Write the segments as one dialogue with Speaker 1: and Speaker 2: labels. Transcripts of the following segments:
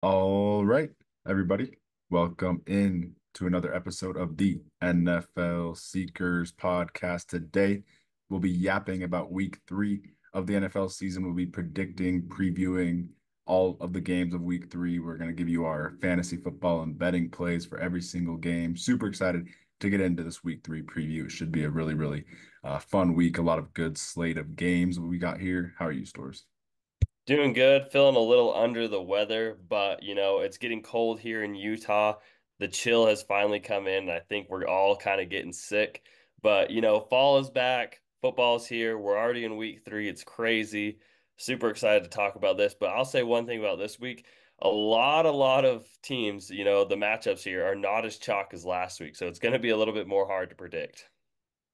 Speaker 1: All right, everybody, welcome in to another episode of the NFL Seekers podcast. Today, we'll be yapping about week three of the NFL season. We'll be predicting, previewing all of the games of week three. We're going to give you our fantasy football and betting plays for every single game. Super excited to get into this week three preview. It should be a really fun week. A lot of good slate of games we got here. How are you, Stores?
Speaker 2: Doing good, feeling a little under the weather, but it's getting cold here in Utah. The chill has finally come in, and I think we're all kind of getting sick. But fall is back, football's here. We're already in week three. It's crazy. Super excited to talk about this. But I'll say one thing about this week. A lot of teams, the matchups here are not as chalk as last week. So it's going to be a little bit more hard to predict.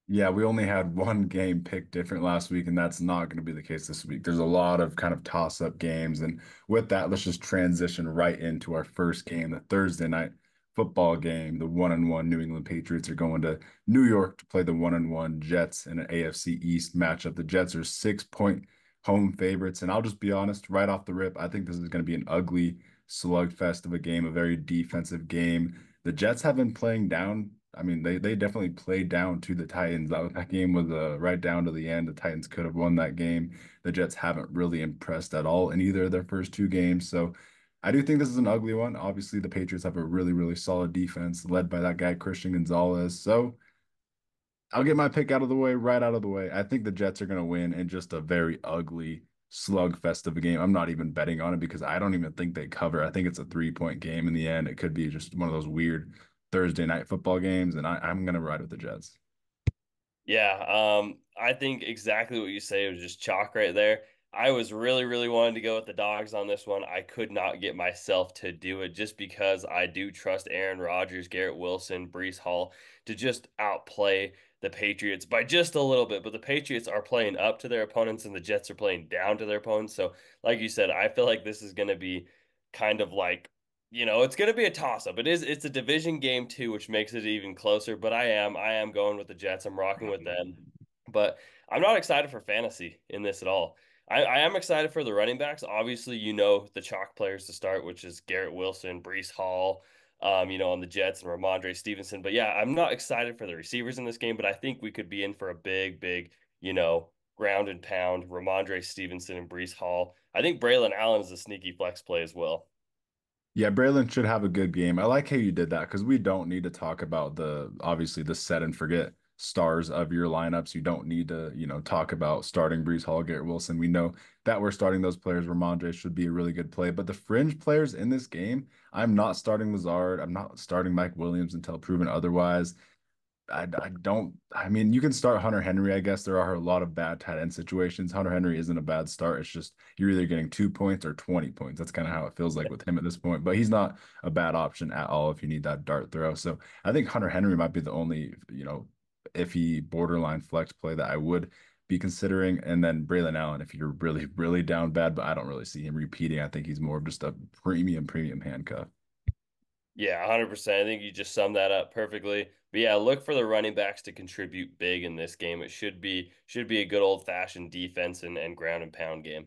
Speaker 1: Yeah, we only had one game picked different last week, and that's not going to be the case this week. There's a lot of kind of toss-up games. And with that, let's just transition right into our first game, the Thursday night football game. The 1-1 New England Patriots are going to New York to play the 1-1 Jets in an AFC East matchup. The Jets are 6-point home favorites. And I'll just be honest, right off the rip, I think this is going to be an ugly slugfest of a game, a very defensive game. The Jets have been playing down. I mean, they definitely played down to the Titans. That game was right down to the end. The Titans could have won that game. The Jets haven't really impressed at all in either of their first two games. So I do think this is an ugly one. Obviously, the Patriots have a really solid defense led by that guy, Christian Gonzalez. So I'll get my pick out of the way, right out of the way. I think the Jets are going to win in just a very ugly slugfest of a game. I'm not even betting on it because I don't even think they cover. I think it's a 3-point game in the end. It could be just one of those weird Thursday night football games, and I'm going to ride with the Jets.
Speaker 2: Yeah, I think exactly what you say. It was just chalk right there. I was really wanting to go with the dogs on this one. I could not get myself to do it just because I do trust Aaron Rodgers, Garrett Wilson, Breece Hall to just outplay the Patriots by just a little bit. But the Patriots are playing up to their opponents and the Jets are playing down to their opponents. So, like you said, I feel like this is going to be kind of like it's going to be a toss up. It's a division game too, which makes it even closer, but I am going with the Jets. I'm rocking with them. But I'm not excited for fantasy in this at all. I am excited for the running backs. Obviously, the chalk players to start, which is Garrett Wilson, Breece Hall, on the Jets and Ramondre Stevenson. But yeah, I'm not excited for the receivers in this game, but I think we could be in for a big, ground and pound, Ramondre Stevenson and Breece Hall. I think Braylon Allen is a sneaky flex play as well.
Speaker 1: Yeah, Braylon should have a good game. I like how you did that because we don't need to talk about the obviously the set and forget stars of your lineups. You don't need to, talk about starting Brees Hall, Garrett Wilson. We know that we're starting those players. Ramondre should be a really good play. But the fringe players in this game, I'm not starting Lazard. I'm not starting Mike Williams until proven otherwise. I don't. I mean, you can start Hunter Henry. I guess there are a lot of bad tight end situations. Hunter Henry isn't a bad start. It's just you're either getting 2 points or 20 points. That's kind of how it feels like with him at this point. But he's not a bad option at all if you need that dart throw. So I think Hunter Henry might be the only, iffy borderline flex play that I would be considering. And then Braylon Allen, if you're really down bad, but I don't really see him repeating. I think he's more of just a premium handcuff.
Speaker 2: Yeah, 100%. I think you just summed that up perfectly. But yeah, look for the running backs to contribute big in this game. It should be a good old-fashioned defense and ground and pound game.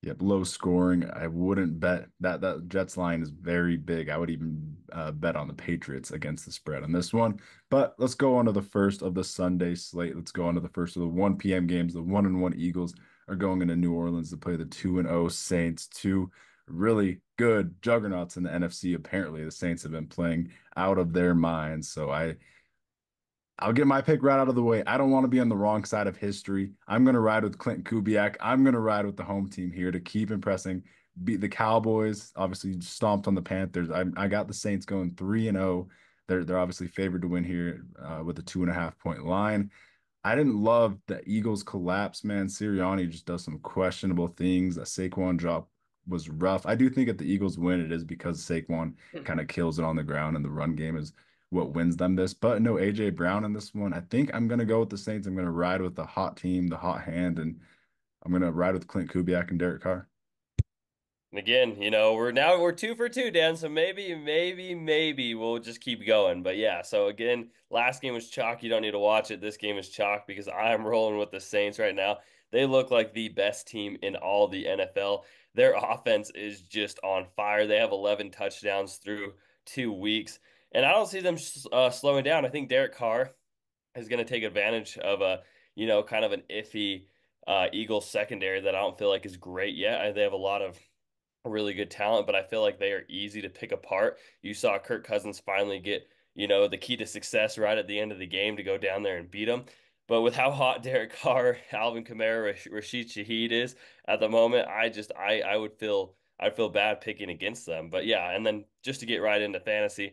Speaker 1: Yep, low scoring. I wouldn't bet that Jets line is very big. I would even bet on the Patriots against the spread on this one. But let's go on to the first of the Sunday slate. Let's go on to the first of the 1 p.m. games. The 1-1 Eagles are going into New Orleans to play the 2-0 Saints. Two really good juggernauts in the NFC. Apparently, the Saints have been playing out of their minds. So I'll get my pick right out of the way. I don't want to be on the wrong side of history. I'm going to ride with Clint Kubiak. I'm going to ride with the home team here to keep impressing. Beat the Cowboys, obviously stomped on the Panthers. I got the Saints going 3-0. They're obviously favored to win here with a 2.5 point line. I didn't love the Eagles collapse, man. Sirianni just does some questionable things. A Saquon drop was rough. I do think if the Eagles win, it is because Saquon kind of kills it on the ground and the run game is what wins them this. But no AJ Brown in this one. I think I'm gonna go with the Saints. I'm gonna ride with the hot team, the hot hand, and I'm gonna ride with Clint Kubiak and Derek Carr.
Speaker 2: And again, we're 2 for 2, Dan. So maybe we'll just keep going. But yeah, so again, last game was chalk. You don't need to watch it. This game is chalk because I'm rolling with the Saints right now. They look like the best team in all the NFL. their offense is just on fire. They have 11 touchdowns through 2 weeks, and I don't see them slowing down. I think Derek Carr is going to take advantage of a, kind of an iffy Eagles secondary that I don't feel like is great yet. They have a lot of really good talent, but I feel like they are easy to pick apart. You saw Kirk Cousins finally get, the key to success right at the end of the game to go down there and beat them. But with how hot Derek Carr, Alvin Kamara, Rashid Shaheed is at the moment, I I'd feel bad picking against them. But yeah, and then just to get right into fantasy,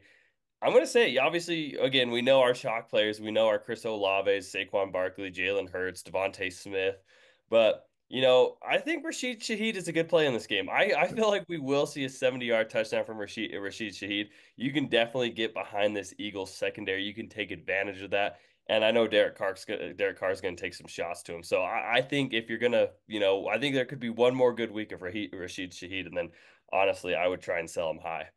Speaker 2: I'm going to say, obviously, again, we know our shock players. We know our Chris Olaves, Saquon Barkley, Jalen Hurts, Devontae Smith. But, I think Rashid Shaheed is a good play in this game. I feel like we will see a 70-yard touchdown from Rashid Shaheed. You can definitely get behind this Eagles secondary. You can take advantage of that. And I know Derek Carr's going to take some shots to him. So I think if you're going to, I think there could be one more good week of Rashid Shaheed. And then, honestly, I would try and sell him high.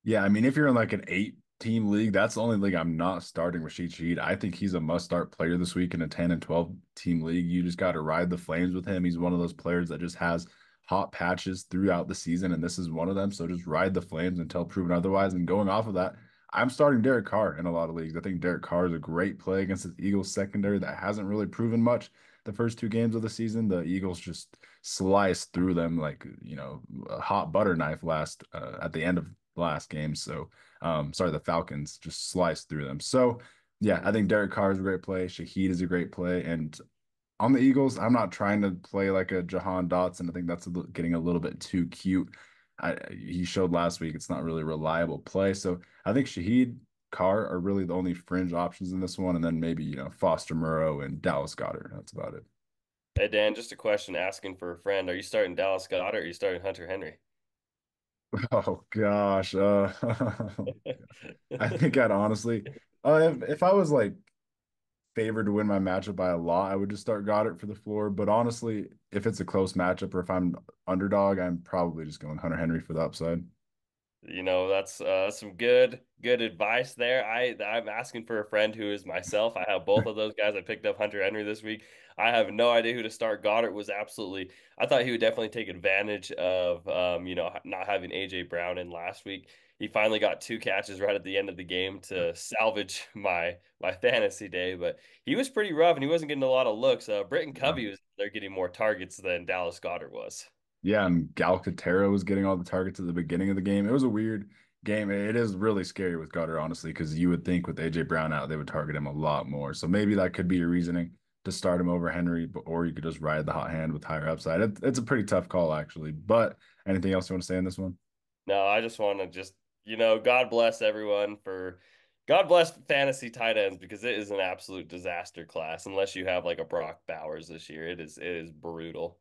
Speaker 1: Yeah, I mean, if you're in like an 8 team league, that's the only league I'm not starting Rashid Shaheed. I think he's a must start player this week in a 10 and 12 team league. You just got to ride the flames with him. He's one of those players that just has hot patches throughout the season, and this is one of them. So just ride the flames until proven otherwise. And going off of that, I'm starting Derek Carr in a lot of leagues. I think Derek Carr is a great play against the Eagles secondary that hasn't really proven much the first 2 games of the season. The Eagles just sliced through them like, a hot butter knife last at the end of last game. So, sorry, the Falcons just sliced through them. So, yeah, I think Derek Carr is a great play. Shaheed is a great play. And on the Eagles, I'm not trying to play like a Jahan Dotson. I think that's getting a little bit too cute. He showed last week it's not really a reliable play. So I think Shaheed, Carr are really the only fringe options in this one. And then maybe, Foster Moreau and Dallas Goedert. That's about it.
Speaker 2: Hey Dan, just a question asking for a friend. Are you starting Dallas Goedert or are you starting Hunter Henry?
Speaker 1: Oh gosh. I think I'd honestly, if I was like favored to win my matchup by a lot, I would just start Goddard for the floor. But honestly, if it's a close matchup or if I'm underdog, I'm probably just going Hunter Henry for the upside.
Speaker 2: That's some good advice there. I'm asking for a friend who is myself. I have both of those guys. I picked up Hunter Henry this week. I have no idea who to start. Goddard was absolutely. I thought he would definitely take advantage of not having AJ Brown in last week. He finally got 2 catches right at the end of the game to salvage my fantasy day, but he was pretty rough and he wasn't getting a lot of looks. Britton
Speaker 1: Yeah.
Speaker 2: Covey was there getting more targets than Dallas Goddard was.
Speaker 1: Yeah, and Galcaterra was getting all the targets at the beginning of the game. It was a weird game. It is really scary with Goddard, honestly, because you would think with AJ Brown out, they would target him a lot more. So maybe that could be your reasoning to start him over Henry, or you could just ride the hot hand with higher upside. It's a pretty tough call, actually. But anything else you want to say in this one?
Speaker 2: No, I just want to God bless everyone for God bless fantasy tight ends because it is an absolute disaster class unless you have like a Brock Bowers this year. It is brutal.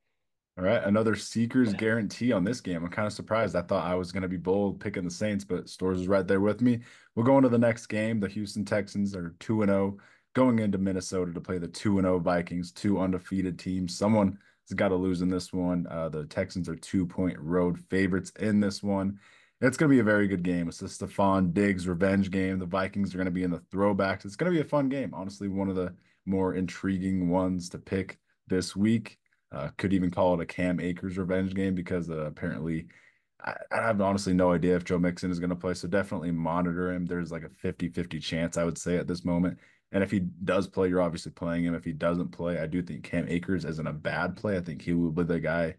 Speaker 1: All right, another seeker's guarantee on this game. I'm kind of surprised. I thought I was going to be bold picking the Saints, but Stores is right there with me. We'll go into the next game. The Houston Texans are 2-0 going into Minnesota to play the 2-0 Vikings, two undefeated teams. Someone has got to lose in this one. The Texans are 2-point road favorites in this one. It's going to be a very good game. It's the Stephon Diggs revenge game. The Vikings are going to be in the throwbacks. It's going to be a fun game. Honestly, one of the more intriguing ones to pick this week. Could even call it a Cam Akers revenge game because apparently I have honestly no idea if Joe Mixon is going to play. So definitely monitor him. There's like a 50-50 chance, I would say, at this moment. And if he does play, you're obviously playing him. If he doesn't play, I do think Cam Akers isn't a bad play. I think he will be the guy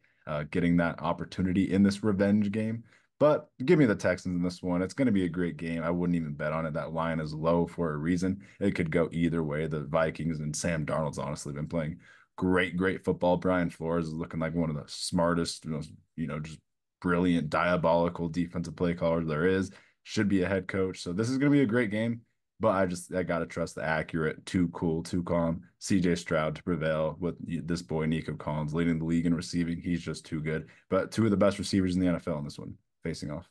Speaker 1: getting that opportunity in this revenge game. But give me the Texans in this one. It's going to be a great game. I wouldn't even bet on it. That line is low for a reason. It could go either way. The Vikings and Sam Darnold's honestly been playing great football. Brian Flores is looking like one of the smartest, just brilliant, diabolical defensive play callers there is. Should be a head coach. So this is going to be a great game. But I got to trust the accurate, too cool, too calm CJ Stroud to prevail with this boy, Nico Collins, leading the league in receiving. He's just too good. But two of the best receivers in the NFL in this one facing off.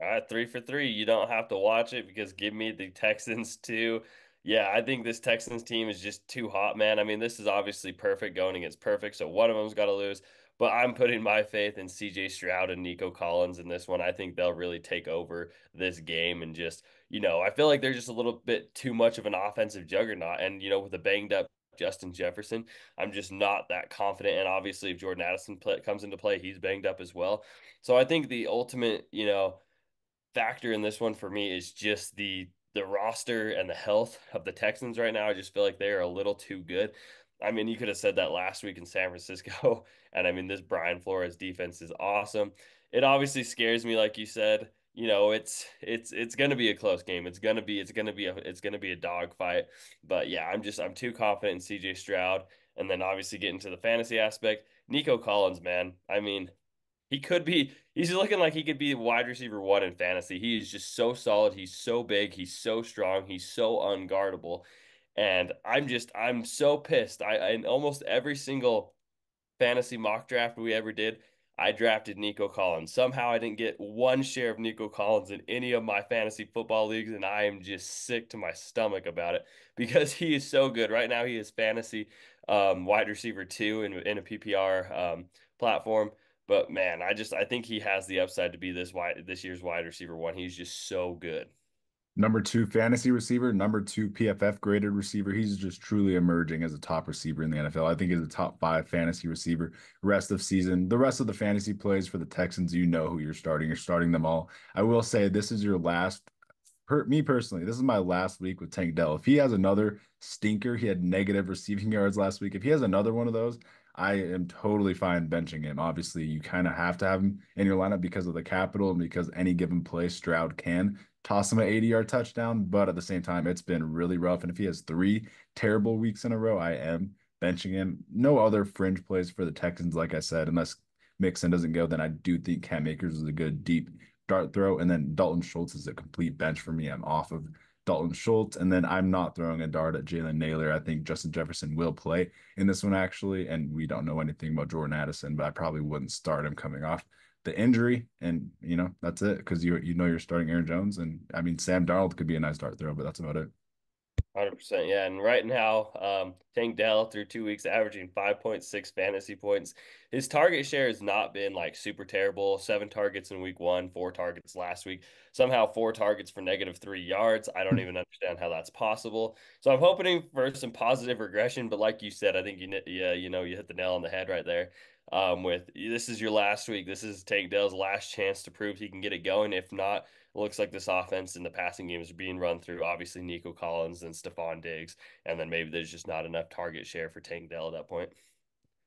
Speaker 2: All right, 3 for 3. You don't have to watch it because give me the Texans too. Yeah, I think this Texans team is just too hot, man. I mean, this is obviously perfect going against perfect, so one of them's got to lose. But I'm putting my faith in CJ Stroud and Nico Collins in this one. I think they'll really take over this game and just, I feel like they're just a little bit too much of an offensive juggernaut. And, with a banged up Justin Jefferson. I'm just not that confident. And obviously, if Jordan Addison comes into play, he's banged up as well. So I think the ultimate, factor in this one for me is just the roster and the health of the Texans right now. I just feel like they are a little too good. I mean, you could have said that last week in San Francisco, and I mean, this Brian Flores defense is awesome. It obviously scares me, like you said. It's gonna be a close game. It's gonna be a dogfight. But yeah, I'm too confident in CJ Stroud, and then obviously getting to the fantasy aspect, Nico Collins, man. I mean, he's looking like he could be wide receiver one in fantasy. He is just so solid. He's so big. He's so strong. He's so unguardable. And I'm so pissed. In almost every single fantasy mock draft we ever did, I drafted Nico Collins. Somehow I didn't get one share of Nico Collins in any of my fantasy football leagues, and I am just sick to my stomach about it because he is so good. Right now, he is fantasy wide receiver two in a PPR platform. But man, I think he has the upside to be this year's wide receiver one. He's just so good.
Speaker 1: Number two fantasy receiver, number two PFF graded receiver. He's just truly emerging as a top receiver in the NFL. I think he's a top five fantasy receiver rest of season. The rest of the fantasy plays for the Texans, you know who you're starting. You're starting them all. I will say this is your last me personally, this is my last week with Tank Dell. If he has another stinker, he had negative receiving yards last week. If he has another one of those, I am totally fine benching him. Obviously, you kind of have to have him in your lineup because of the capital and because any given play, Stroud can toss him an 80-yard touchdown. But at the same time, it's been really rough. And if he has three terrible weeks in a row, I am benching him. No other fringe plays for the Texans, like I said, unless Mixon doesn't go, then I do think Cam Akers is a good deep dart throw. And then Dalton Schultz is a complete bench for me. I'm off of Dalton Schultz. And then I'm not throwing a dart at Jalen Naylor. I think Justin Jefferson will play in this one, actually. And we don't know anything about Jordan Addison, but I probably wouldn't start him coming off the injury. And, that's it because you're starting Aaron Jones. And I mean, Sam Darnold could be a nice dart throw, but that's about it.
Speaker 2: 100%. Yeah. And right now, Tank Dell through 2 weeks averaging 5.6 fantasy points. His target share has not been like super terrible. 7 targets in week one, 4 targets last week. Somehow 4 targets for -3 yards. I don't even understand how that's possible. So I'm hoping for some positive regression. But like you said, I think you hit the nail on the head right there. With this is your last week. This is Tank Dell's last chance to prove he can get it going. If not, looks like this offense in the passing game is being run through obviously Nico Collins and Stephon Diggs, and then maybe there's just not enough target share for Tank Dell at that point.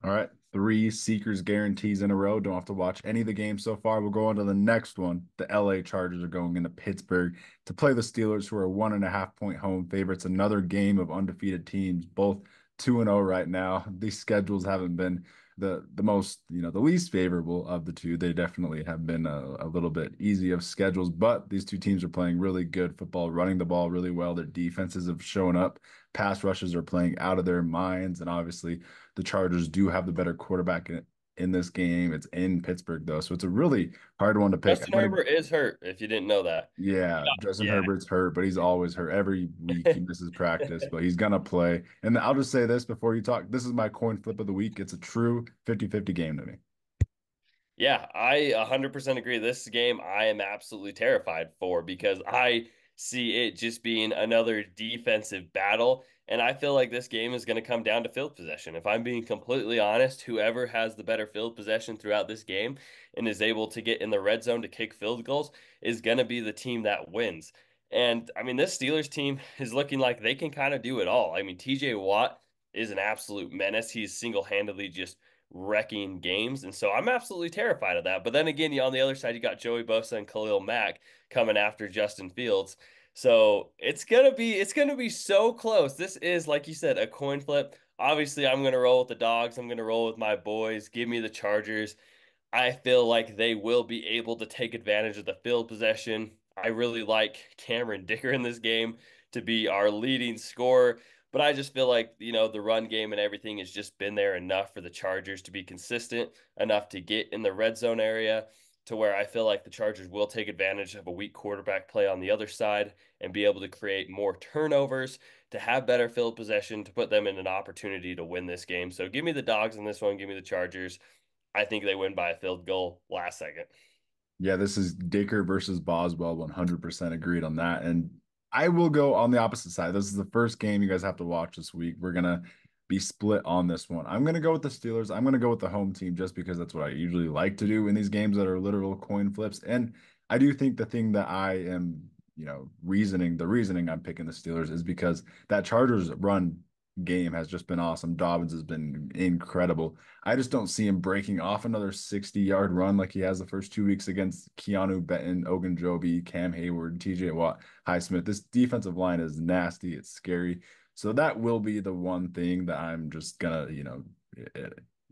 Speaker 1: All right, three Seekers guarantees in a row. Don't have to watch any of the games so far. We'll go on to the next one. The LA Chargers are going into Pittsburgh to play the Steelers, who are 1.5 point home favorites. Another game of undefeated teams, both 2-0 right now. These schedules haven't been the most, the least favorable of the two. They definitely have been a little bit easy of schedules, but these two teams are playing really good football, running the ball really well. Their defenses have shown up. Pass rushes are playing out of their minds, and obviously the Chargers do have the better quarterback in this game. It's in Pittsburgh though, so it's a really hard one to pick. I'm
Speaker 2: Justin
Speaker 1: gonna,
Speaker 2: Herbert is hurt, if you didn't know that.
Speaker 1: yeah, Justin
Speaker 2: Yeah.
Speaker 1: Herbert's hurt, but he's always hurt. Every week he misses practice, but he's gonna play. And I'll just say this before you talk. This is my coin flip of the week. It's a true 50-50 game to me.
Speaker 2: Yeah, I 100% agree. This game I am absolutely terrified for because I see it just being another defensive battle. And I feel like this game is going to come down to field possession. If I'm being completely honest, whoever has the better field possession throughout this game and is able to get in the red zone to kick field goals is going to be the team that wins. And I mean, this Steelers team is looking like they can kind of do it all. I mean, TJ Watt is an absolute menace. He's single-handedly just wrecking games. And so I'm absolutely terrified of that. But then again, on the other side, you got Joey Bosa and Khalil Mack coming after Justin Fields. So it's gonna be so close. This is, like you said, a coin flip. Obviously, I'm gonna roll with the dogs. I'm gonna roll with my boys. Give me the Chargers. I feel like they will be able to take advantage of the field possession. I really like Cameron Dicker in this game to be our leading scorer, but I just feel like, the run game and everything has just been there enough for the Chargers to be consistent enough to get in the red zone area to where I feel like the Chargers will take advantage of a weak quarterback play on the other side and be able to create more turnovers to have better field possession to put them in an opportunity to win this game. So give me the dogs in this one. Give me the Chargers. I think they win by a field goal last second.
Speaker 1: Yeah, this is Dicker versus Boswell. 100% agreed on that. And I will go on the opposite side. This is the first game you guys have to watch this week. We're gonna be split on this one. I'm going to go with the Steelers. I'm going to go with the home team just because that's what I usually like to do in these games that are literal coin flips. And I do think the thing that I am, the reasoning I'm picking the Steelers is because that Chargers run game has just been awesome. Dobbins has been incredible. I just don't see him breaking off another 60-yard run like he has the first 2 weeks against Keanu Benton, Ogunjobi, Cam Hayward, TJ Watt, Highsmith. This defensive line is nasty. It's scary. So that will be the one thing that I'm just gonna,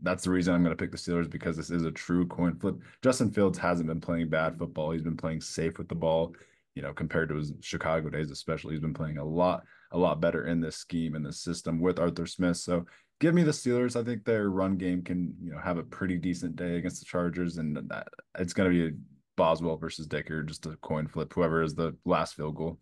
Speaker 1: that's the reason I'm gonna pick the Steelers because this is a true coin flip. Justin Fields hasn't been playing bad football. He's been playing safe with the ball, compared to his Chicago days, especially. He's been playing a lot better in this scheme, in this system with Arthur Smith. So give me the Steelers. I think their run game can, have a pretty decent day against the Chargers, and that, it's going to be Boswell versus Dicker, just a coin flip, whoever is the last field goal.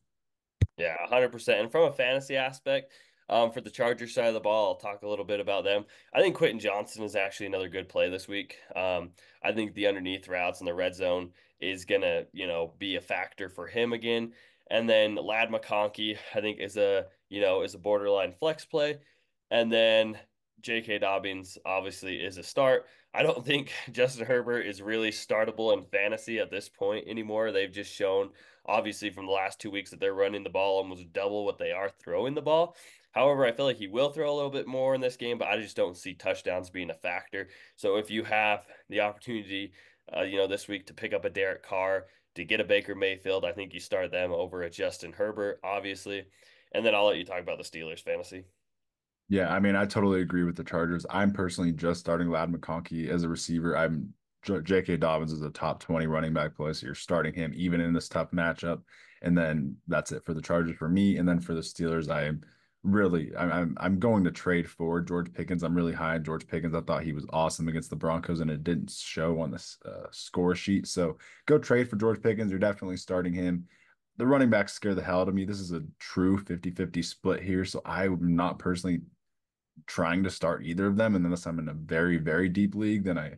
Speaker 2: Yeah, 100%. And from a fantasy aspect, for the Chargers side of the ball, I'll talk a little bit about them. I think Quentin Johnson is actually another good play this week. I think the underneath routes in the red zone is gonna, be a factor for him again. And then Lad McConkey, I think, is a borderline flex play. And then J.K. Dobbins obviously is a start. I don't think Justin Herbert is really startable in fantasy at this point anymore. They've just shown, obviously, from the last 2 weeks that they're running the ball almost double what they are throwing the ball. However, I feel like he will throw a little bit more in this game, but I just don't see touchdowns being a factor. So if you have the opportunity, this week to pick up a Derek Carr, to get a Baker Mayfield, I think you start them over a Justin Herbert, obviously. And then I'll let you talk about the Steelers fantasy.
Speaker 1: Yeah, I mean, I totally agree with the Chargers. I'm personally just starting Lad McConkey as a receiver. J.K. Dobbins is a top 20 running back play, so you're starting him even in this tough matchup. And then that's it for the Chargers for me. And then for the Steelers, I'm going to trade for George Pickens. I'm really high on George Pickens. I thought he was awesome against the Broncos, and it didn't show on the score sheet. So go trade for George Pickens. You're definitely starting him. The running backs scare the hell out of me. This is a true 50-50 split here. So I'm not personally trying to start either of them. And unless I'm in a very, very deep league, then I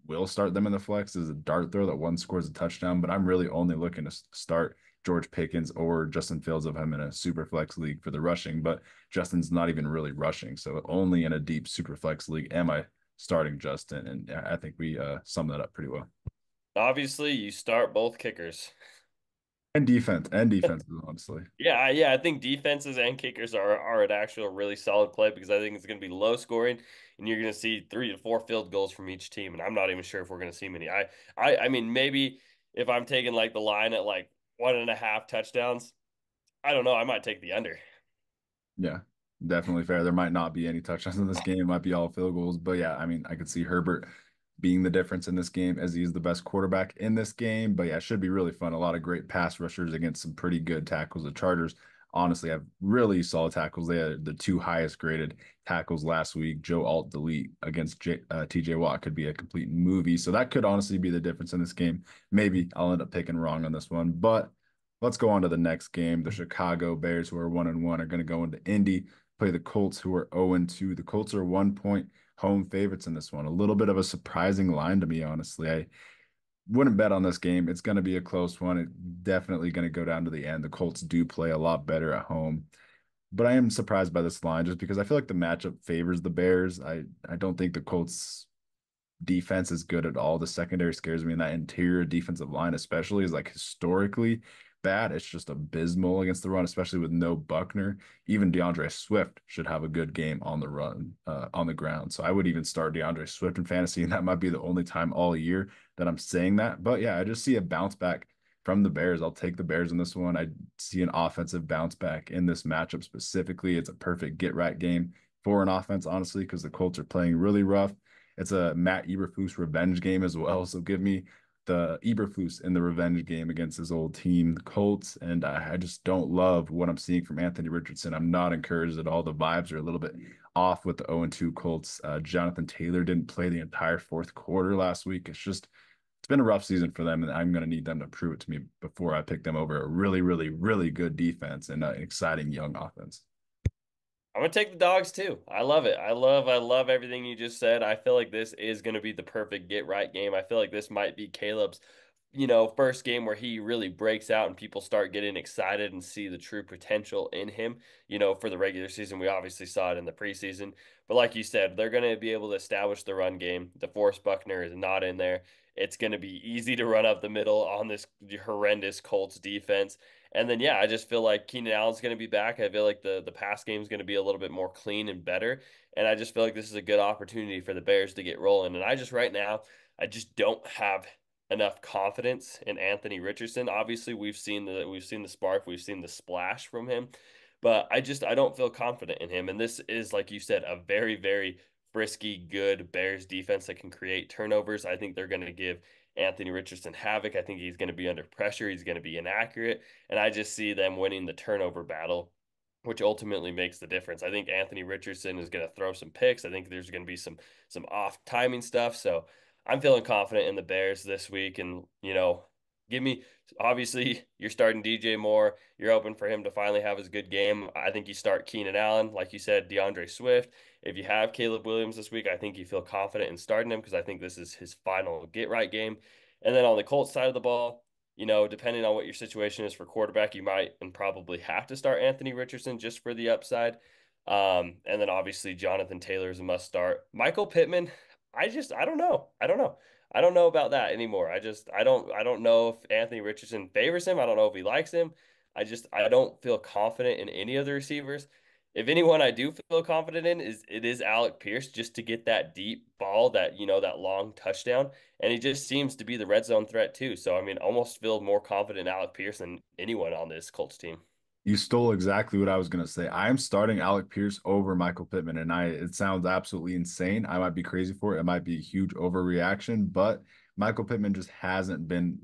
Speaker 1: will start them in the flex as a dart throw that one scores a touchdown. But I'm really only looking to start George Pickens or Justin Fields if I'm in a super flex league for the rushing. But Justin's not even really rushing. So only in a deep super flex league am I starting Justin. And I think we sum that up pretty well.
Speaker 2: Obviously, you start both kickers.
Speaker 1: And defenses, honestly.
Speaker 2: Yeah, I think defenses and kickers are an actual really solid play because I think it's going to be low scoring and you're going to see 3 to 4 field goals from each team. And I'm not even sure if we're going to see many. I mean, maybe if I'm taking like the line at like 1.5 touchdowns, I don't know. I might take the under.
Speaker 1: Yeah, definitely fair. There might not be any touchdowns in this game. It might be all field goals. But yeah, I mean, I could see Herbert being the difference in this game as he's the best quarterback in this game. But yeah, it should be really fun. A lot of great pass rushers against some pretty good tackles. The Chargers honestly have really solid tackles. They had the two highest graded tackles last week. Joe Alt Delete against TJ Watt could be a complete movie. So that could honestly be the difference in this game. Maybe I'll end up picking wrong on this one, but let's go on to the next game. The Chicago Bears, who are 1-1, are going to go into Indy, play the Colts, who are 0-2. The Colts are 1 point home favorites in this one. A little bit of a surprising line to me, honestly. I wouldn't bet on this game. It's going to be a close one. It's definitely going to go down to the end. The Colts do play a lot better at home. But I am surprised by this line just because I feel like the matchup favors the Bears. I don't think the Colts defense is good at all. The secondary scares me, and that interior defensive line, especially, is like historically bad. It's just abysmal against the run, especially with no Buckner. Even DeAndre Swift should have a good game on the run, on the ground. So I would even start DeAndre Swift in fantasy, and that might be the only time all year that I'm saying that. But yeah, I just see a bounce back from the Bears. I'll take the Bears in this one. I see an offensive bounce back in this matchup specifically. It's a perfect get right game for an offense, honestly, because the Colts are playing really rough. It's a Matt Eberflus revenge game as well. So give me the Eberflus in the revenge game against his old team, the Colts. And I just don't love what I'm seeing from Anthony Richardson. I'm not encouraged at all. The vibes are a little bit off with the 0-2 Colts. Jonathan Taylor didn't play the entire fourth quarter last week. It's been a rough season for them, and I'm going to need them to prove it to me before I pick them over a really, really, really good defense and an exciting young offense.
Speaker 2: I'm gonna take the dogs too. I love it. I love everything you just said. I feel like this is gonna be the perfect get right game. I feel like this might be Caleb's, first game where he really breaks out and people start getting excited and see the true potential in him. For the regular season, we obviously saw it in the preseason. But like you said, they're going to be able to establish the run game. DeForest Buckner is not in there. It's going to be easy to run up the middle on this horrendous Colts defense. And then, yeah, I just feel like Keenan Allen's going to be back. I feel like the pass game is going to be a little bit more clean and better. And I just feel like this is a good opportunity for the Bears to get rolling. And right now, I just don't have enough confidence in Anthony Richardson. Obviously, we've seen the spark, we've seen the splash from him, but I don't feel confident in him. And this is, like you said, a very, very frisky, good Bears defense that can create turnovers. I think they're going to give Anthony Richardson havoc. I think he's going to be under pressure. He's going to be inaccurate. And I just see them winning the turnover battle, which ultimately makes the difference. I think Anthony Richardson is going to throw some picks. I think there's going to be some off timing stuff. So I'm feeling confident in the Bears this week. And, give me, obviously, you're starting DJ Moore. You're hoping for him to finally have his good game. I think you start Keenan Allen, like you said, DeAndre Swift. If you have Caleb Williams this week, I think you feel confident in starting him because I think this is his final get right game. And then on the Colts side of the ball, depending on what your situation is for quarterback, you might and probably have to start Anthony Richardson just for the upside. And then obviously Jonathan Taylor is a must start. Michael Pittman, I don't know. I don't know. I don't know about that anymore. I don't know if Anthony Richardson favors him. I don't know if he likes him. I don't feel confident in any of the receivers. If anyone I do feel confident in is Alec Pierce just to get that deep ball, that long touchdown. And he just seems to be the red zone threat too. So I mean, almost feel more confident in Alec Pierce than anyone on this Colts team.
Speaker 1: You stole exactly what I was going to say. I am starting Alec Pierce over Michael Pittman, and it sounds absolutely insane. I might be crazy for it. It might be a huge overreaction, but Michael Pittman just hasn't been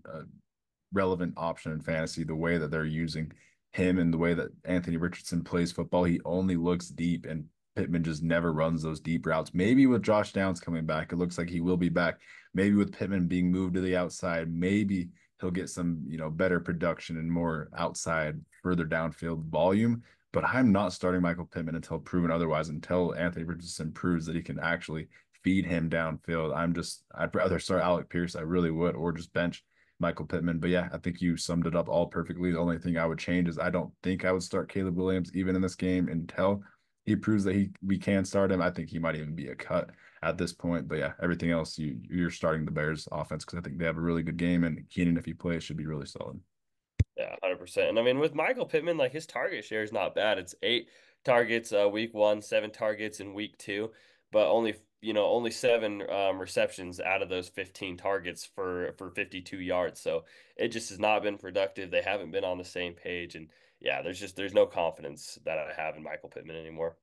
Speaker 1: relevant option in fantasy the way that they're using him and the way that Anthony Richardson plays football. He only looks deep, and Pittman just never runs those deep routes. Maybe with Josh Downs coming back, it looks like he will be back. Maybe with Pittman being moved to the outside, maybe he'll get some, better production and more outside, further downfield volume. But I'm not starting Michael Pittman until proven otherwise, until Anthony Richardson proves that he can actually feed him downfield. I'd rather start Alec Pierce. I really would, or just bench Michael Pittman. But yeah, I think you summed it up all perfectly. The only thing I would change is I don't think I would start Caleb Williams even in this game until he proves that we can start him. I think he might even be a cut at this point. But yeah, everything else you're starting the Bears offense because I think they have a really good game and Keenan, if he plays, should be really solid.
Speaker 2: Yeah, 100%. And I mean, with Michael Pittman, like his target share is not bad. It's 8 targets week one, 7 targets in week two, but only 7 receptions out of those 15 targets for 52 yards. So it just has not been productive. They haven't been on the same page. And yeah, there's no confidence that I have in Michael Pittman anymore.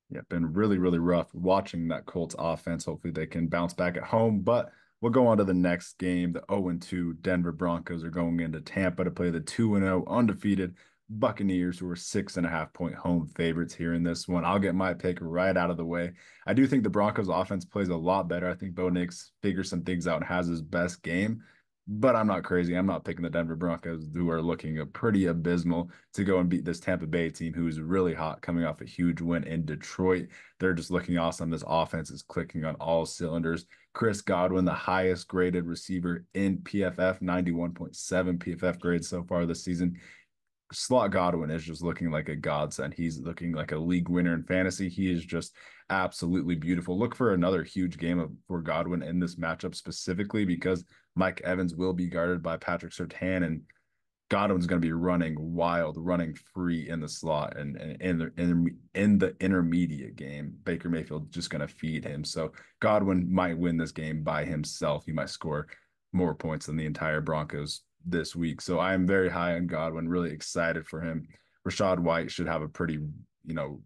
Speaker 1: Yeah, been really, really rough watching that Colts offense. Hopefully they can bounce back at home. But we'll go on to the next game. The 0-2 Denver Broncos are going into Tampa to play the 2-0 undefeated Buccaneers, who are 6.5 point home favorites here in this one. I'll get my pick right out of the way. I do think the Broncos offense plays a lot better. I think Bo Nix figures some things out and has his best game. But I'm not crazy. I'm not picking the Denver Broncos, who are looking pretty abysmal, to go and beat this Tampa Bay team, who's really hot, coming off a huge win in Detroit. They're just looking awesome. This offense is clicking on all cylinders. Chris Godwin, the highest graded receiver in PFF, 91.7 PFF grade so far this season. Slot Godwin is just looking like a godsend. He's looking like a league winner in fantasy. He is just absolutely beautiful. Look for another huge game for Godwin in this matchup specifically because Mike Evans will be guarded by Patrick Surtain, and Godwin's going to be running wild, running free in the slot, and in the intermediate game, Baker Mayfield's just going to feed him. So Godwin might win this game by himself. He might score more points than the entire Broncos this week. So I am very high on Godwin, really excited for him. Rashad White should have a pretty,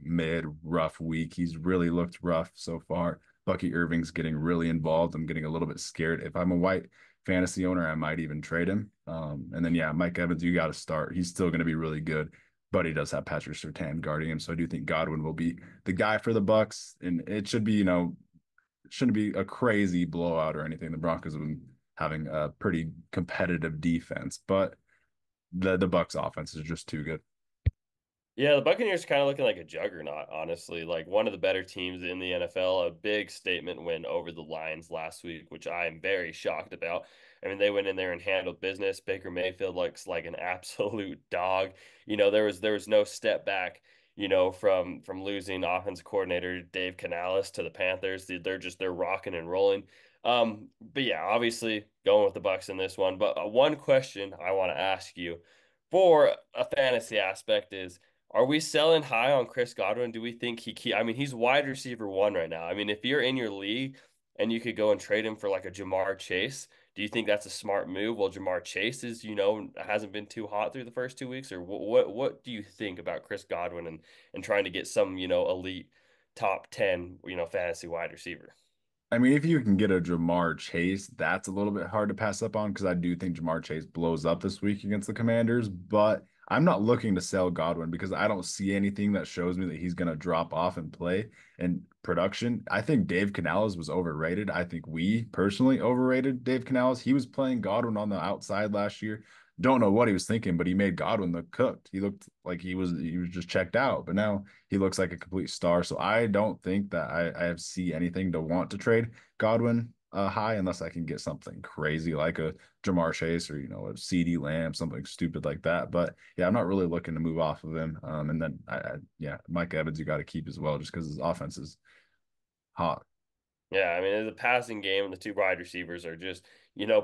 Speaker 1: mid rough week. He's really looked rough so far. Bucky Irving's getting really involved. I'm getting a little bit scared. If I'm a White fantasy owner, I might even trade him. And then yeah, Mike Evans, you got to start. He's still going to be really good, but he does have Patrick Surtain guarding him. So I do think Godwin will be the guy for the Bucks, and it should be, it shouldn't be a crazy blowout or anything. The Broncos have been having a pretty competitive defense, but the Bucks offense is just too good.
Speaker 2: Yeah, the Buccaneers are kind of looking like a juggernaut, honestly. Like one of the better teams in the NFL. A big statement win over the Lions last week, which I am very shocked about. I mean, they went in there and handled business. Baker Mayfield looks like an absolute dog. There was no step back, from losing offensive coordinator Dave Canales to the Panthers. They're rocking and rolling. But yeah, obviously going with the Bucks in this one. But one question I want to ask you for a fantasy aspect is, are we selling high on Chris Godwin? Do we think I mean, he's wide receiver one right now. I mean, if you're in your league and you could go and trade him for like a Jamar Chase, do you think that's a smart move? Well, Jamar Chase hasn't been too hot through the first 2 weeks, or what do you think about Chris Godwin and trying to get some, elite top 10, fantasy wide receiver?
Speaker 1: I mean, if you can get a Jamar Chase, that's a little bit hard to pass up on because I do think Jamar Chase blows up this week against the Commanders. But I'm not looking to sell Godwin because I don't see anything that shows me that he's going to drop off and play in production. I think Dave Canales was overrated. I think we personally overrated Dave Canales. He was playing Godwin on the outside last year. Don't know what he was thinking, but he made Godwin look cooked. He looked like he was just checked out. But now he looks like a complete star. So I don't think that I see anything to want to trade Godwin high unless I can get something crazy like a Jamar Chase or a CD Lamb, something stupid like that. But yeah, I'm not really looking to move off of him. And then yeah, Mike Evans you got to keep as well just because his offense is hot.
Speaker 2: Yeah, I mean, the passing game and the two wide receivers are just,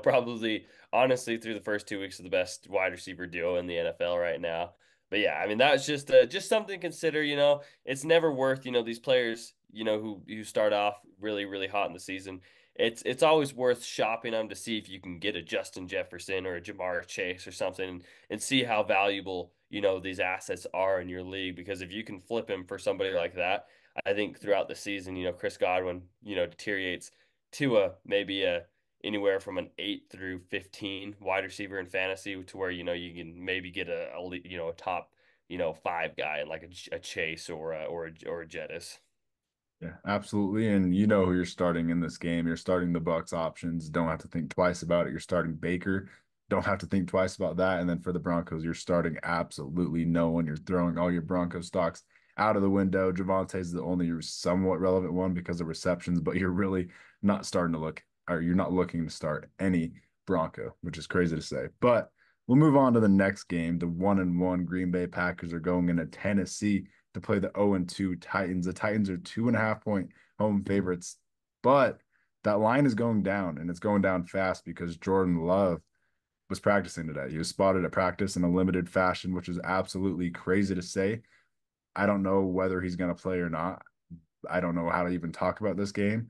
Speaker 2: probably honestly through the first 2 weeks of the best wide receiver duo in the NFL right now. But yeah, I mean, that's just something to consider. It's never worth, these players, who start off really, really hot in the season. It's always worth shopping them to see if you can get a Justin Jefferson or a Jamar Chase or something and see how valuable, these assets are in your league. Because if you can flip him for somebody like that, I think throughout the season, Chris Godwin, deteriorates to maybe anywhere from an 8 through 15 wide receiver in fantasy to where, you can maybe get a top, five guy in like a Chase or a Jettis.
Speaker 1: Yeah, absolutely. And you know who you're starting in this game. You're starting the Bucks options. Don't have to think twice about it. You're starting Baker. Don't have to think twice about that. And then for the Broncos, you're starting absolutely no one. You're throwing all your Bronco stocks out of the window. Javante's the only somewhat relevant one because of receptions, but you're really not starting to look, or you're not looking to start any Bronco, which is crazy to say. But we'll move on to the next game. The 1-1 Green Bay Packers are going into Tennessee to play the 0-2 Titans. The Titans are 2.5 point home favorites, but that line is going down and it's going down fast because Jordan Love was practicing today. He was spotted at practice in a limited fashion, which is absolutely crazy to say. I don't know whether he's going to play or not. I don't know how to even talk about this game.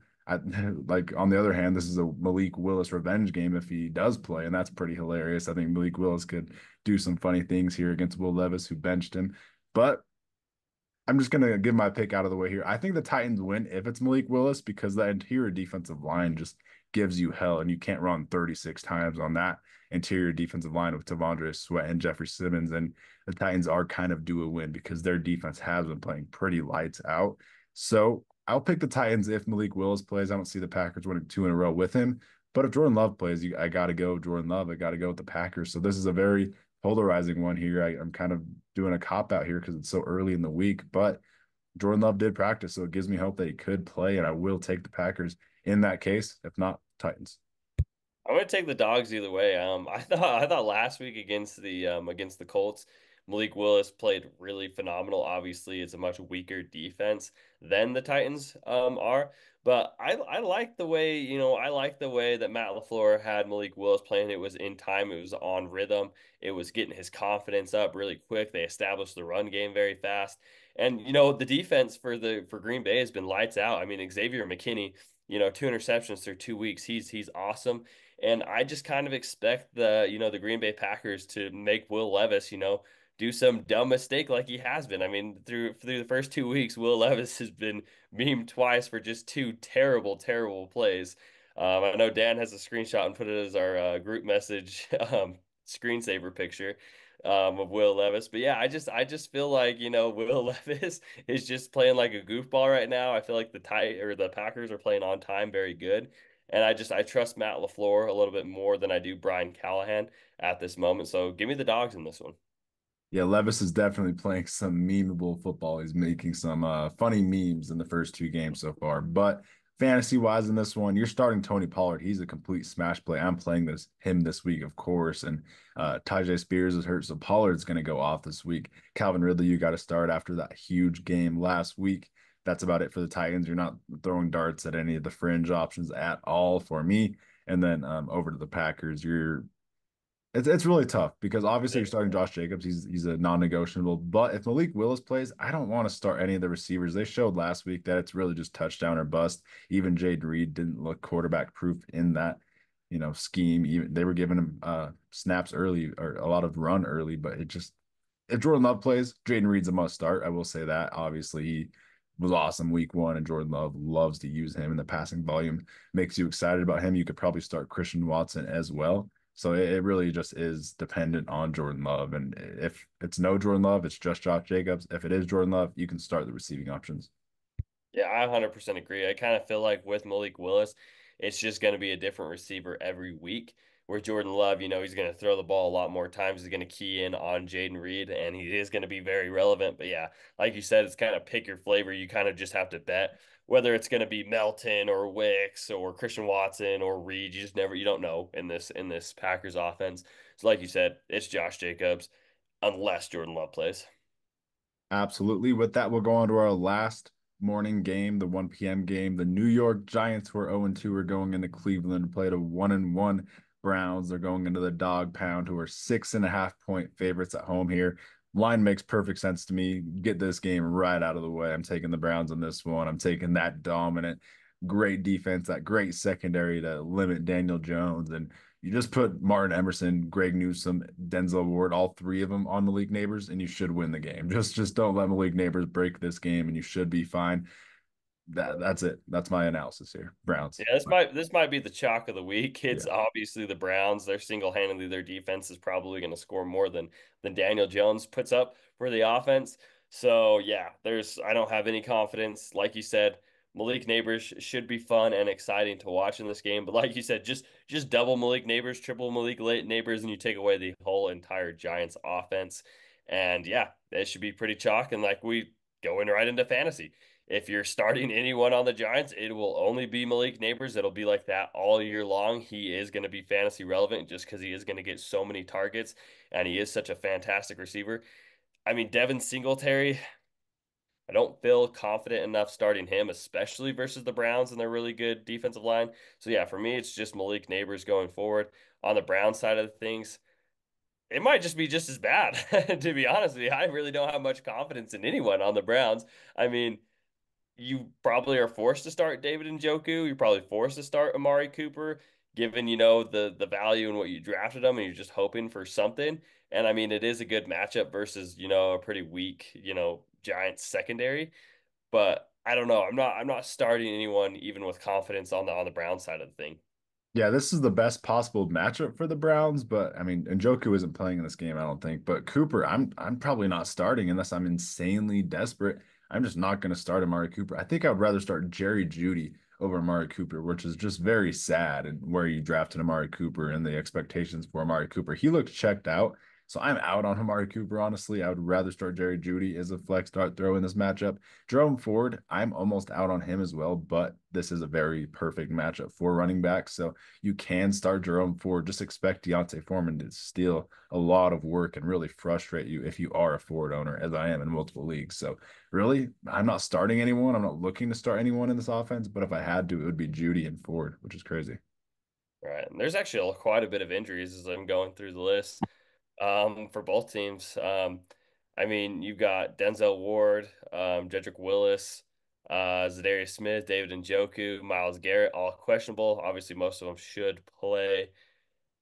Speaker 1: Like on the other hand, this is a Malik Willis revenge game if he does play, and that's pretty hilarious. I think Malik Willis could do some funny things here against Will Levis, who benched him. But I'm just gonna give my pick out of the way here. I think the Titans win if it's Malik Willis because the interior defensive line just gives you hell, and you can't run 36 times on that interior defensive line with Tavondre Sweat and Jeffrey Simmons. And the Titans are kind of due a win because their defense has been playing pretty lights out. So I'll pick the Titans if Malik Willis plays. I don't see the Packers winning two in a row with him. But if Jordan Love plays, I got to go Jordan Love. I got to go with the Packers. So this is a very polarizing one here. I'm kind of doing a cop out here because it's so early in the week, but Jordan Love did practice, so it gives me hope that he could play, and I will take the Packers in that case. If not, Titans.
Speaker 2: I'm gonna take the dogs either way. I thought last week against the Colts, Malik Willis played really phenomenal. Obviously, it's a much weaker defense than the Titans are, but I like the way I like the way that Matt LaFleur had Malik Willis playing. It was in time, it was on rhythm, it was getting his confidence up really quick. They established the run game very fast, and the defense for Green Bay has been lights out. I mean, Xavier McKinney. 2 interceptions through 2 weeks. He's awesome. And I just kind of expect the Green Bay Packers to make Will Levis, do some dumb mistake like he has been. I mean, through the first 2 weeks, Will Levis has been memed twice for just two terrible, terrible plays. I know Dan has a screenshot and put it as our group message screensaver picture of Will Levis. But yeah, I just feel like Will Levis is just playing like a goofball right now. I feel like the Packers are playing on time very good. And I trust Matt LaFleur a little bit more than I do Brian Callahan at this moment. So give me the dogs in this one.
Speaker 1: Yeah, Levis is definitely playing some memeable football. He's making some funny memes in the first two games so far. But Fantasy wise in this one, you're starting Tony Pollard. He's a complete smash play. I'm playing him this week, of course. And Tajay Spears is hurt, so Pollard's going to go off this week. Calvin Ridley, you got to start after that huge game last week. That's about it for the Titans. You're not throwing darts at any of the fringe options at all for me. And then over to the Packers, it's really tough because obviously you're starting Josh Jacobs. He's a non-negotiable. But if Malik Willis plays, I don't want to start any of the receivers. They showed last week that it's really just touchdown or bust. Even Jade Reed didn't look quarterback proof in that, scheme. Even they were giving him snaps early or a lot of run early, but it just if Jordan Love plays, Jaden Reed's a must start. I will say that. Obviously, he was awesome week one, and Jordan Love loves to use him, and the passing volume makes you excited about him. You could probably start Christian Watson as well. So it really just is dependent on Jordan Love. And if it's no Jordan Love, it's just Josh Jacobs. If it is Jordan Love, you can start the receiving options.
Speaker 2: Yeah, I 100% agree. I kind of feel like with Malik Willis, it's just going to be a different receiver every week. Where Jordan Love, he's going to throw the ball a lot more times. He's going to key in on Jaden Reed, and he is going to be very relevant. But yeah, like you said, it's kind of pick your flavor. You kind of just have to bet whether it's going to be Melton or Wicks or Christian Watson or Reed. You don't know in this Packers offense. So like you said, it's Josh Jacobs unless Jordan Love plays.
Speaker 1: Absolutely. With that, we'll go on to our last morning game, the 1 p.m. game. The New York Giants, who are 0-2, are going into Cleveland to play the 1-1 Browns. They're going into the dog pound, who are 6.5 point favorites at home here. Line makes perfect sense to me. Get this game right out of the way. I'm taking the Browns on this one. I'm taking that dominant, great defense, that great secondary to limit Daniel Jones. And you just put Martin Emerson, Greg Newsome, Denzel Ward, all three of them on Malik Neighbors, and you should win the game. Just don't let Malik Neighbors break this game, and you should be fine. That's it. That's my analysis here. Browns.
Speaker 2: Yeah, this might be the chalk of the week. It's
Speaker 1: Yeah.
Speaker 2: obviously the Browns. They're single-handedly their defense is probably going to score more than Daniel Jones puts up for the offense. So yeah, there's I don't have any confidence. Like you said, Malik Neighbors should be fun and exciting to watch in this game. But like you said, just double Malik Neighbors, triple Malik Neighbors, and you take away the whole entire Giants offense. And yeah, it should be pretty chalk. And like we going right into fantasy. If you're starting anyone on the Giants, it will only be Malik Neighbors. It'll be like that all year long. He is going to be fantasy relevant just because he is going to get so many targets and he is such a fantastic receiver. I mean, Devin Singletary, I don't feel confident enough starting him, especially versus the Browns and their really good defensive line. So yeah, for me, it's just Malik Neighbors going forward. On the Brown side of things, it might just be just as bad, to be honest with you. I really don't have much confidence in anyone on the Browns. I mean, you probably are forced to start David Njoku. You're probably forced to start Amari Cooper, given the value and what you drafted him, and you're just hoping for something. And I mean, it is a good matchup versus a pretty weak Giants secondary. But I don't know. I'm not starting anyone even with confidence on the Brown side of the thing.
Speaker 1: Yeah, this is the best possible matchup for the Browns, but I mean, Njoku isn't playing in this game, I don't think. But Cooper, I'm probably not starting unless I'm insanely desperate. I'm just not going to start Amari Cooper. I think I'd rather start Jerry Jeudy over Amari Cooper, which is just very sad and where you drafted Amari Cooper and the expectations for Amari Cooper. He looks checked out. So I'm out on Amari Cooper, honestly. I would rather start Jerry Jeudy as a flex start throw in this matchup. Jerome Ford, I'm almost out on him as well, but this is a very perfect matchup for running backs. So you can start Jerome Ford. Just expect Deontay Foreman to steal a lot of work and really frustrate you if you are a Ford owner, as I am in multiple leagues. So really, I'm not starting anyone. I'm not looking to start anyone in this offense, but if I had to, it would be Judy and Ford, which is crazy.
Speaker 2: Right. And there's actually quite a bit of injuries as I'm going through the list. For both teams. I mean, you've got Denzel Ward, Jedrick Willis, Zadarius Smith, David Njoku, Miles Garrett, all questionable. Obviously, most of them should play.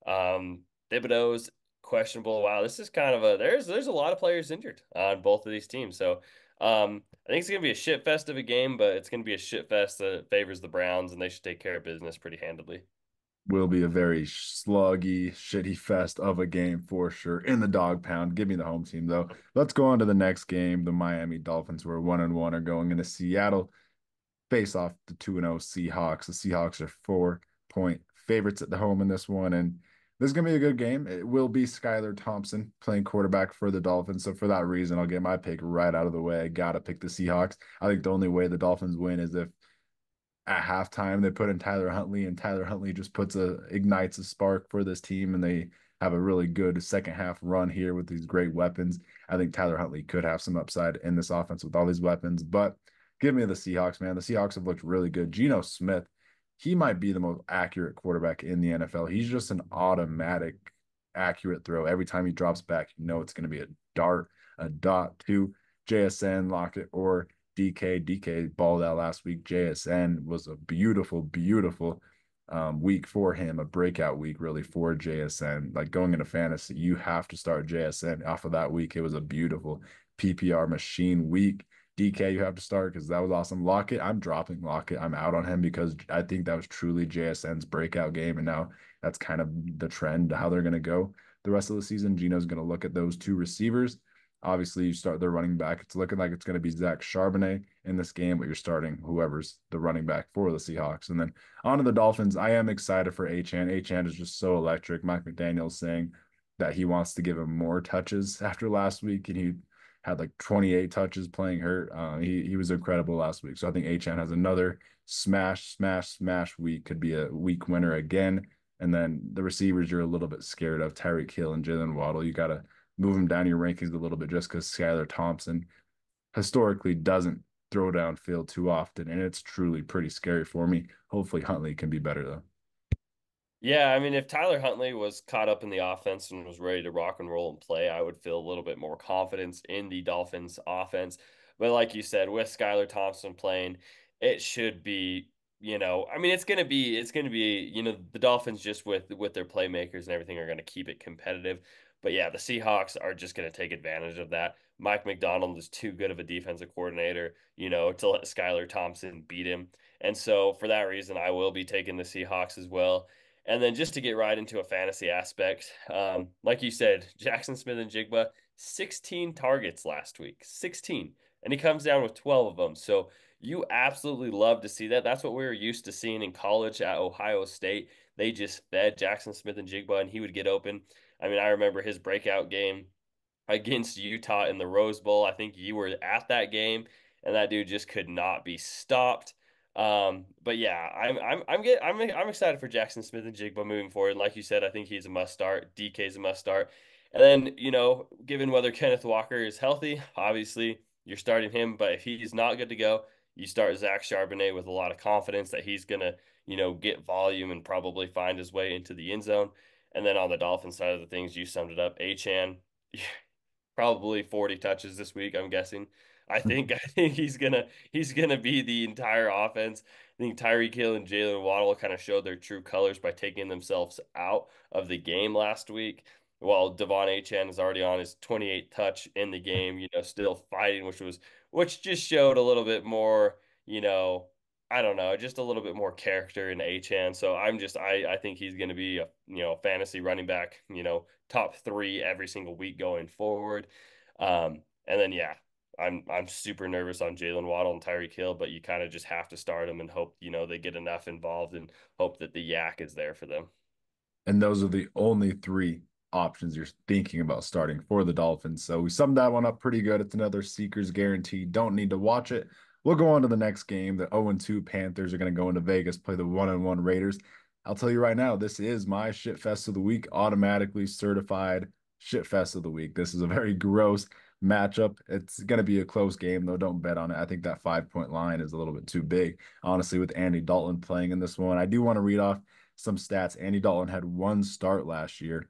Speaker 2: Thibodeau's questionable. Wow, this is kind of there's a lot of players injured on both of these teams. So I think it's gonna be a shit fest of a game, but it's gonna be a shit fest that favors the Browns, and they should take care of business pretty handily.
Speaker 1: Will be a very sluggy, shitty fest of a game for sure in the dog pound. Give me the home team though. Let's go on to the next game. The Miami Dolphins, who are 1-1, are going into Seattle, face off the 2-0 Seahawks. The Seahawks are 4 point favorites at the home in this one. And this is going to be a good game. It will be Skylar Thompson playing quarterback for the Dolphins. So for that reason, I'll get my pick right out of the way. I got to pick the Seahawks. I think the only way the Dolphins win is if at halftime they put in Tyler Huntley, and Tyler Huntley just ignites a spark for this team, and they have a really good second half run here with these great weapons. I think Tyler Huntley could have some upside in this offense with all these weapons, but give me the Seahawks, man. The Seahawks have looked really good. Geno Smith, he might be the most accurate quarterback in the NFL. He's just an automatic accurate throw. Every time he drops back, you know it's going to be a dart, a dot to JSN, Lockett, or DK. DK balled out last week. JSN was a beautiful, beautiful week for him, a breakout week really for JSN. Like going into fantasy, you have to start JSN off of that week. It was a beautiful PPR machine week. DK, you have to start because that was awesome. Lockett, I'm dropping Lockett. I'm out on him because I think that was truly JSN's breakout game. And now that's kind of the trend, how they're going to go the rest of the season. Gino's going to look at those two receivers. Obviously, you start their running back. It's looking like it's going to be Zach Charbonnet in this game, but you're starting whoever's the running back for the Seahawks. And then on to the Dolphins. I am excited for Achane. Achane is just so electric. Mike McDaniel's saying that he wants to give him more touches after last week, and he had like 28 touches playing hurt. He was incredible last week. So I think Achane has another smash week. Could be a week winner again. And then the receivers you're a little bit scared of, Tyreek Hill and Jalen Waddle. You got to move them down your rankings a little bit just because Skylar Thompson historically doesn't throw downfield too often, and it's truly pretty scary for me. Hopefully Huntley can be better though.
Speaker 2: Yeah, I mean, if Tyler Huntley was caught up in the offense and was ready to rock and roll and play, I would feel a little bit more confidence in the Dolphins offense. But like you said, with Skylar Thompson playing, it should be, I mean, it's gonna be, the Dolphins just with their playmakers and everything are gonna keep it competitive. But yeah, the Seahawks are just gonna take advantage of that. Mike McDonald is too good of a defensive coordinator, to let Skylar Thompson beat him. And so for that reason, I will be taking the Seahawks as well. And then just to get right into a fantasy aspect, like you said, Jackson Smith and Jigba, 16 targets last week, 16. And he comes down with 12 of them. So you absolutely love to see that. That's what we were used to seeing in college at Ohio State. They just fed Jackson Smith and Jigba, and he would get open. I mean, I remember his breakout game against Utah in the Rose Bowl. I think you were at that game, and that dude just could not be stopped. But yeah, I'm excited for Jackson Smith and Jigba moving forward. Like you said, I think he's a must start. DK's a must start. And then, given whether Kenneth Walker is healthy, obviously you're starting him. But if he's not good to go, you start Zach Charbonnet with a lot of confidence that he's gonna, get volume and probably find his way into the end zone. And then on the Dolphin side of the things, you summed it up. Achan, probably 40 touches this week, I'm guessing. I think he's gonna be the entire offense. I think Tyreek Hill and Jalen Waddle kind of showed their true colors by taking themselves out of the game last week. While Devon Achan is already on his 28th touch in the game, still fighting, which just showed a little bit more, I don't know, just a little bit more character in Achan. So I think he's going to be a fantasy running back, top three every single week going forward. And then yeah, I'm super nervous on Jalen Waddle and Tyreek Hill, but you kind of just have to start them and hope they get enough involved and hope that the yak is there for them.
Speaker 1: And those are the only three options you're thinking about starting for the Dolphins. So we summed that one up pretty good. It's another Seekers guarantee. Don't need to watch it. We'll go on to the next game. The 0-2 Panthers are going to go into Vegas, play the 1-1 Raiders. I'll tell you right now, this is my shit fest of the week, automatically certified shit fest of the week. This is a very gross matchup. It's going to be a close game, though. Don't bet on it. I think that 5-point line is a little bit too big, honestly, with Andy Dalton playing in this one. I do want to read off some stats. Andy Dalton had one start last year.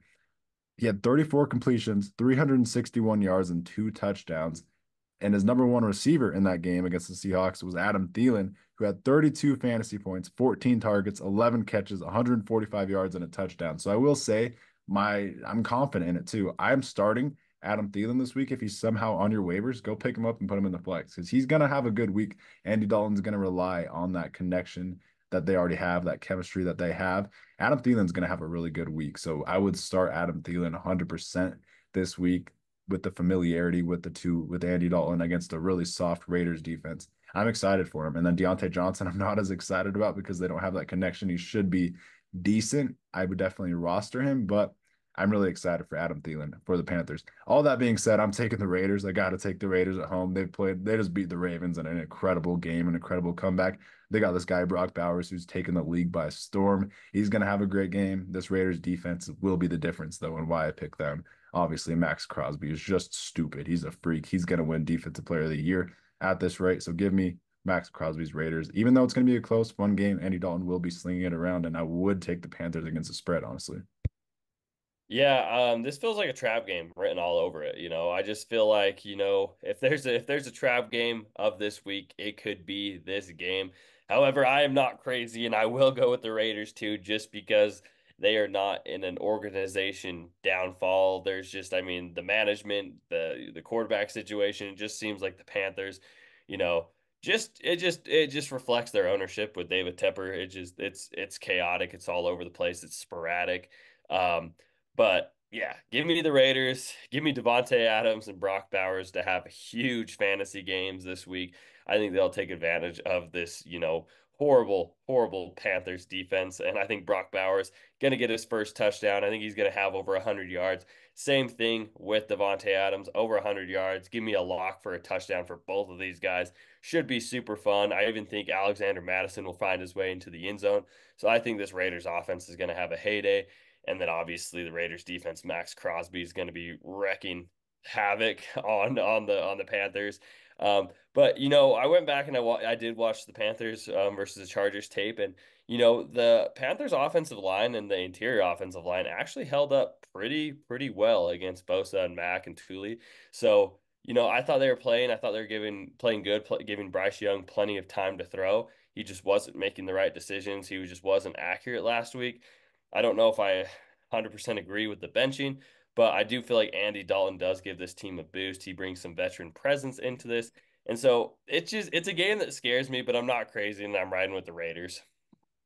Speaker 1: He had 34 completions, 361 yards, and two touchdowns. And his number one receiver in that game against the Seahawks was Adam Thielen, who had 32 fantasy points, 14 targets, 11 catches, 145 yards, and a touchdown. So I will say I'm confident in it too. I'm starting Adam Thielen this week. If he's somehow on your waivers, go pick him up and put him in the flex because he's going to have a good week. Andy Dalton's going to rely on that connection that they already have, that chemistry that they have. Adam Thielen's going to have a really good week. So I would start Adam Thielen 100% this week with the familiarity with Andy Dalton against a really soft Raiders defense. I'm excited for him. And then Deontay Johnson, I'm not as excited about because they don't have that connection. He should be decent. I would definitely roster him, but I'm really excited for Adam Thielen for the Panthers. All that being said, I'm taking the Raiders. I got to take the Raiders at home. They just beat the Ravens in an incredible game, an incredible comeback. They got this guy, Brock Bowers, who's taken the league by storm. He's going to have a great game. This Raiders defense will be the difference, though, and why I pick them. Obviously, Max Crosby is just stupid. He's a freak. He's going to win Defensive Player of the Year at this rate. So give me Max Crosby's Raiders. Even though it's going to be a close, fun game, Andy Dalton will be slinging it around, and I would take the Panthers against the spread, honestly.
Speaker 2: Yeah, this feels like a trap game written all over it. I just feel like, if there's a trap game of this week, it could be this game. However, I am not crazy and I will go with the Raiders too, just because they are not in an organization downfall. There's just, I mean, the management, the quarterback situation, it just seems like the Panthers, you know, it just reflects their ownership with David Tepper. It's chaotic, it's all over the place, it's sporadic. Um, but yeah, give me the Raiders. Give me Devontae Adams and Brock Bowers to have huge fantasy games this week. I think they'll take advantage of this, horrible, horrible Panthers defense. And I think Brock Bowers going to get his first touchdown. I think he's going to have over 100 yards. Same thing with Devontae Adams, over 100 yards. Give me a lock for a touchdown for both of these guys. Should be super fun. I even think Alexander Madison will find his way into the end zone. So I think this Raiders offense is going to have a heyday. And then obviously the Raiders defense, Max Crosby is going to be wrecking havoc on the Panthers. But I went back and I did watch the Panthers versus the Chargers tape, and the Panthers offensive line and the interior offensive line actually held up pretty well against Bosa and Mack and Thule. So I thought they were playing. I thought they were playing good, giving Bryce Young plenty of time to throw. He just wasn't making the right decisions. He just wasn't accurate last week. I don't know if I 100% agree with the benching, but I do feel like Andy Dalton does give this team a boost. He brings some veteran presence into this. And so it's a game that scares me, but I'm not crazy and I'm riding with the Raiders.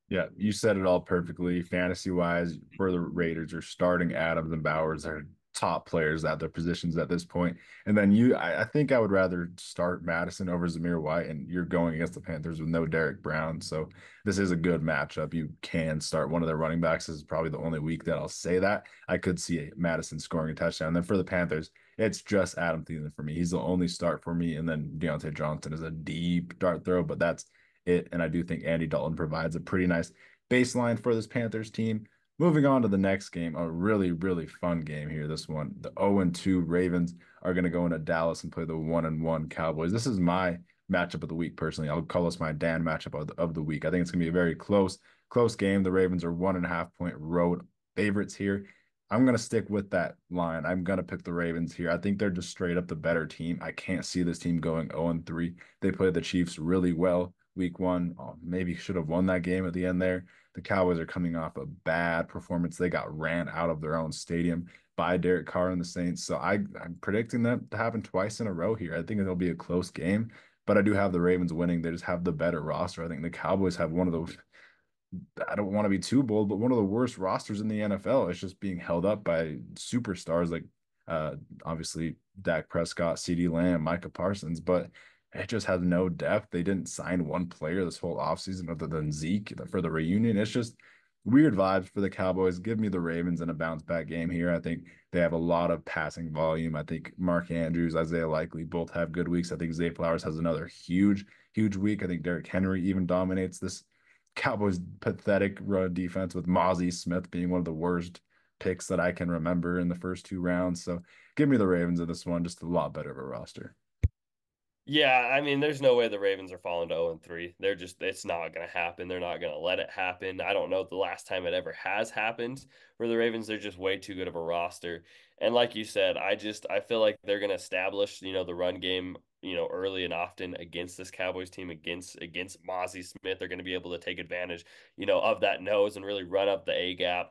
Speaker 1: Yeah, you said it all perfectly. Fantasy wise, for the Raiders, are starting Adams and Bowers are top players at their positions at this point. And then I think I would rather start Madison over Zamir White, and you're going against the Panthers with no Derek Brown. So this is a good matchup. You can start one of their running backs. This is probably the only week that I'll say that. I could see Madison scoring a touchdown. And then for the Panthers, it's just Adam Thielen for me. He's the only start for me. And then Deontay Johnson is a deep dart throw, but that's it. And I do think Andy Dalton provides a pretty nice baseline for this Panthers team. Moving on to the next game, a really, really fun game here. This one, the 0-2 Ravens are going to go into Dallas and play the 1-1 Cowboys. This is my matchup of the week, personally. I'll call this my Dan matchup of the week. I think it's going to be a very close game. The Ravens are 1.5 point road favorites here. I'm going to stick with that line. I'm going to pick the Ravens here. I think they're just straight up the better team. I can't see this team going 0-3. They played the Chiefs really well week one. Oh, maybe should have won that game at the end there. The Cowboys are coming off a bad performance. They got ran out of their own stadium by Derek Carr and the Saints. So I'm predicting that to happen twice in a row here. I think it'll be a close game, but I do have the Ravens winning. They just have the better roster. I think the Cowboys have one of the I don't want to be too bold, but one of the worst rosters in the NFL. It's just being held up by superstars like obviously Dak Prescott, CeeDee Lamb, Micah Parsons, but it just has no depth. They didn't sign one player this whole offseason other than Zeke for the reunion. It's just weird vibes for the Cowboys. Give me the Ravens in a bounce back game here. I think they have a lot of passing volume. I think Mark Andrews, Isaiah Likely both have good weeks. I think Zay Flowers has another huge week. I think Derrick Henry even dominates this Cowboys' pathetic run defense with Mozzie Smith being one of the worst picks that I can remember in the first two rounds. So give me the Ravens in this one, just a lot better of a roster.
Speaker 2: Yeah, I mean, there's no way the Ravens are falling to 0-3. It's not going to happen. They're not going to let it happen. I don't know the last time it ever has happened for the Ravens. They're just way too good of a roster. And like you said, I feel like they're going to establish, the run game, early and often against this Cowboys team, against Mozzie Smith. They're going to be able to take advantage, of that nose and really run up the A gap.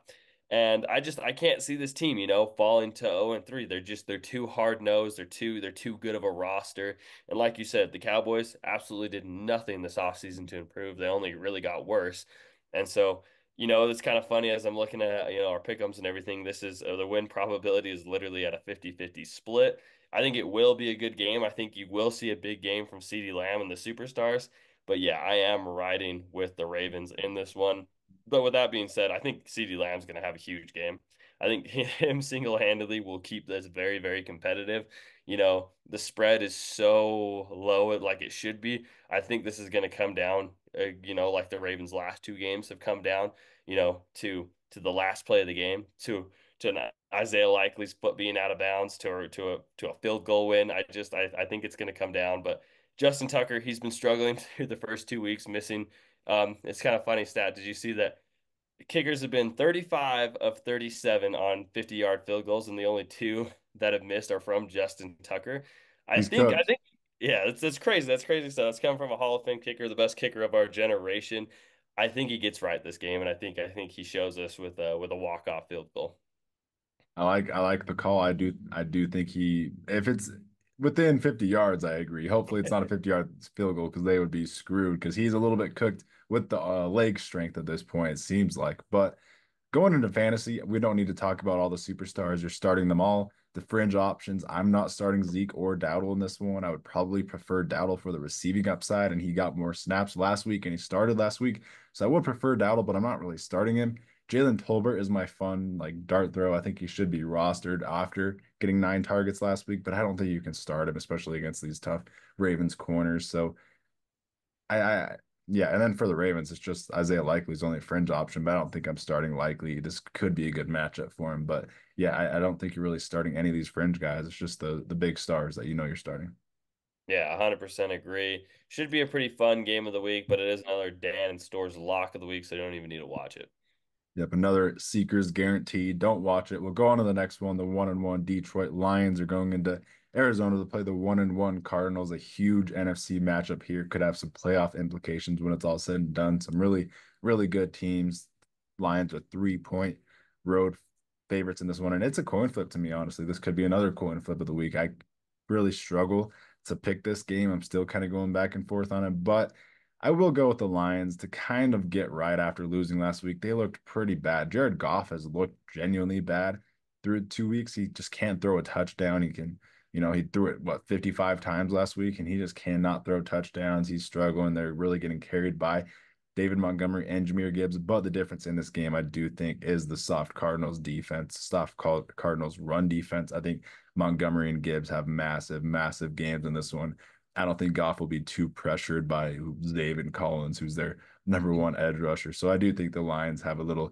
Speaker 2: And I can't see this team, falling to 0-3. They're too hard nosed. They're too good of a roster. And like you said, the Cowboys absolutely did nothing this offseason to improve. They only really got worse. And so, it's kind of funny as I'm looking at, our pick'ems and everything. This is the win probability is literally at a 50-50 split. I think it will be a good game. I think you will see a big game from CeeDee Lamb and the Superstars. But yeah, I am riding with the Ravens in this one. But with that being said, I think CeeDee Lamb's going to have a huge game. I think him single-handedly will keep this very, very competitive. The spread is so low, like it should be. I think this is going to come down, like the Ravens' last two games have come down, to the last play of the game, to an Isaiah Likely's foot being out of bounds, to a field goal win. I think it's going to come down, but Justin Tucker, he's been struggling through the first 2 weeks, missing. It's kind of funny stat. Did you see that kickers have been 35 of 37 on 50-yard field goals, and the only two that have missed are from Justin Tucker. I
Speaker 1: He's
Speaker 2: think, I
Speaker 1: cooked.
Speaker 2: think, yeah, that's crazy. That's crazy stuff. That's coming from a Hall of Fame kicker, the best kicker of our generation. I think he gets right this game, and I think he shows us with a walk-off field goal.
Speaker 1: I like the call. I do think if it's within 50 yards, I agree. Hopefully it's not a 50-yard field goal because they would be screwed because he's a little bit cooked with the leg strength at this point, it seems like. But going into fantasy, we don't need to talk about all the superstars. You're starting them all. The fringe options, I'm not starting Zeke or Dowdle in this one. I would probably prefer Dowdle for the receiving upside, and he got more snaps last week and he started last week. So I would prefer Dowdle, but I'm not really starting him. Jalen Tolbert is my fun like dart throw. I think he should be rostered after getting 9 targets last week, but I don't think you can start him, especially against these tough Ravens corners. So I yeah, and then for the Ravens, it's just Isaiah Likely's only a fringe option, but I don't think I'm starting Likely. This could be a good matchup for him, but yeah, I don't think you're really starting any of these fringe guys. It's just the big stars that you know you're starting.
Speaker 2: Yeah, 100% agree. Should be a pretty fun game of the week, but it is another Dan and Stores lock of the week, so you don't even need to watch it.
Speaker 1: Yep, another Seekers guaranteed. Don't watch it. We'll go on to the next one. The 1-1 Detroit Lions are going into Arizona to play the 1-1 Cardinals. A huge NFC matchup here. Could have some playoff implications when it's all said and done. Some really, really good teams. Lions are 3-point road favorites in this one. And it's a coin flip to me, honestly. This could be another coin flip of the week. I really struggle to pick this game. I'm still kind of going back and forth on it, but I will go with the Lions to kind of get right after losing last week. They looked pretty bad. Jared Goff has looked genuinely bad through 2 weeks. He just can't throw a touchdown. He threw it, what, 55 times last week, and he just cannot throw touchdowns. He's struggling. They're really getting carried by David Montgomery and Jahmyr Gibbs. But the difference in this game, I do think, is the soft Cardinals defense, soft Cardinals run defense. I think Montgomery and Gibbs have massive, massive games in this one. I don't think Goff will be too pressured by David Collins, who's their number one edge rusher. So I do think the Lions have a little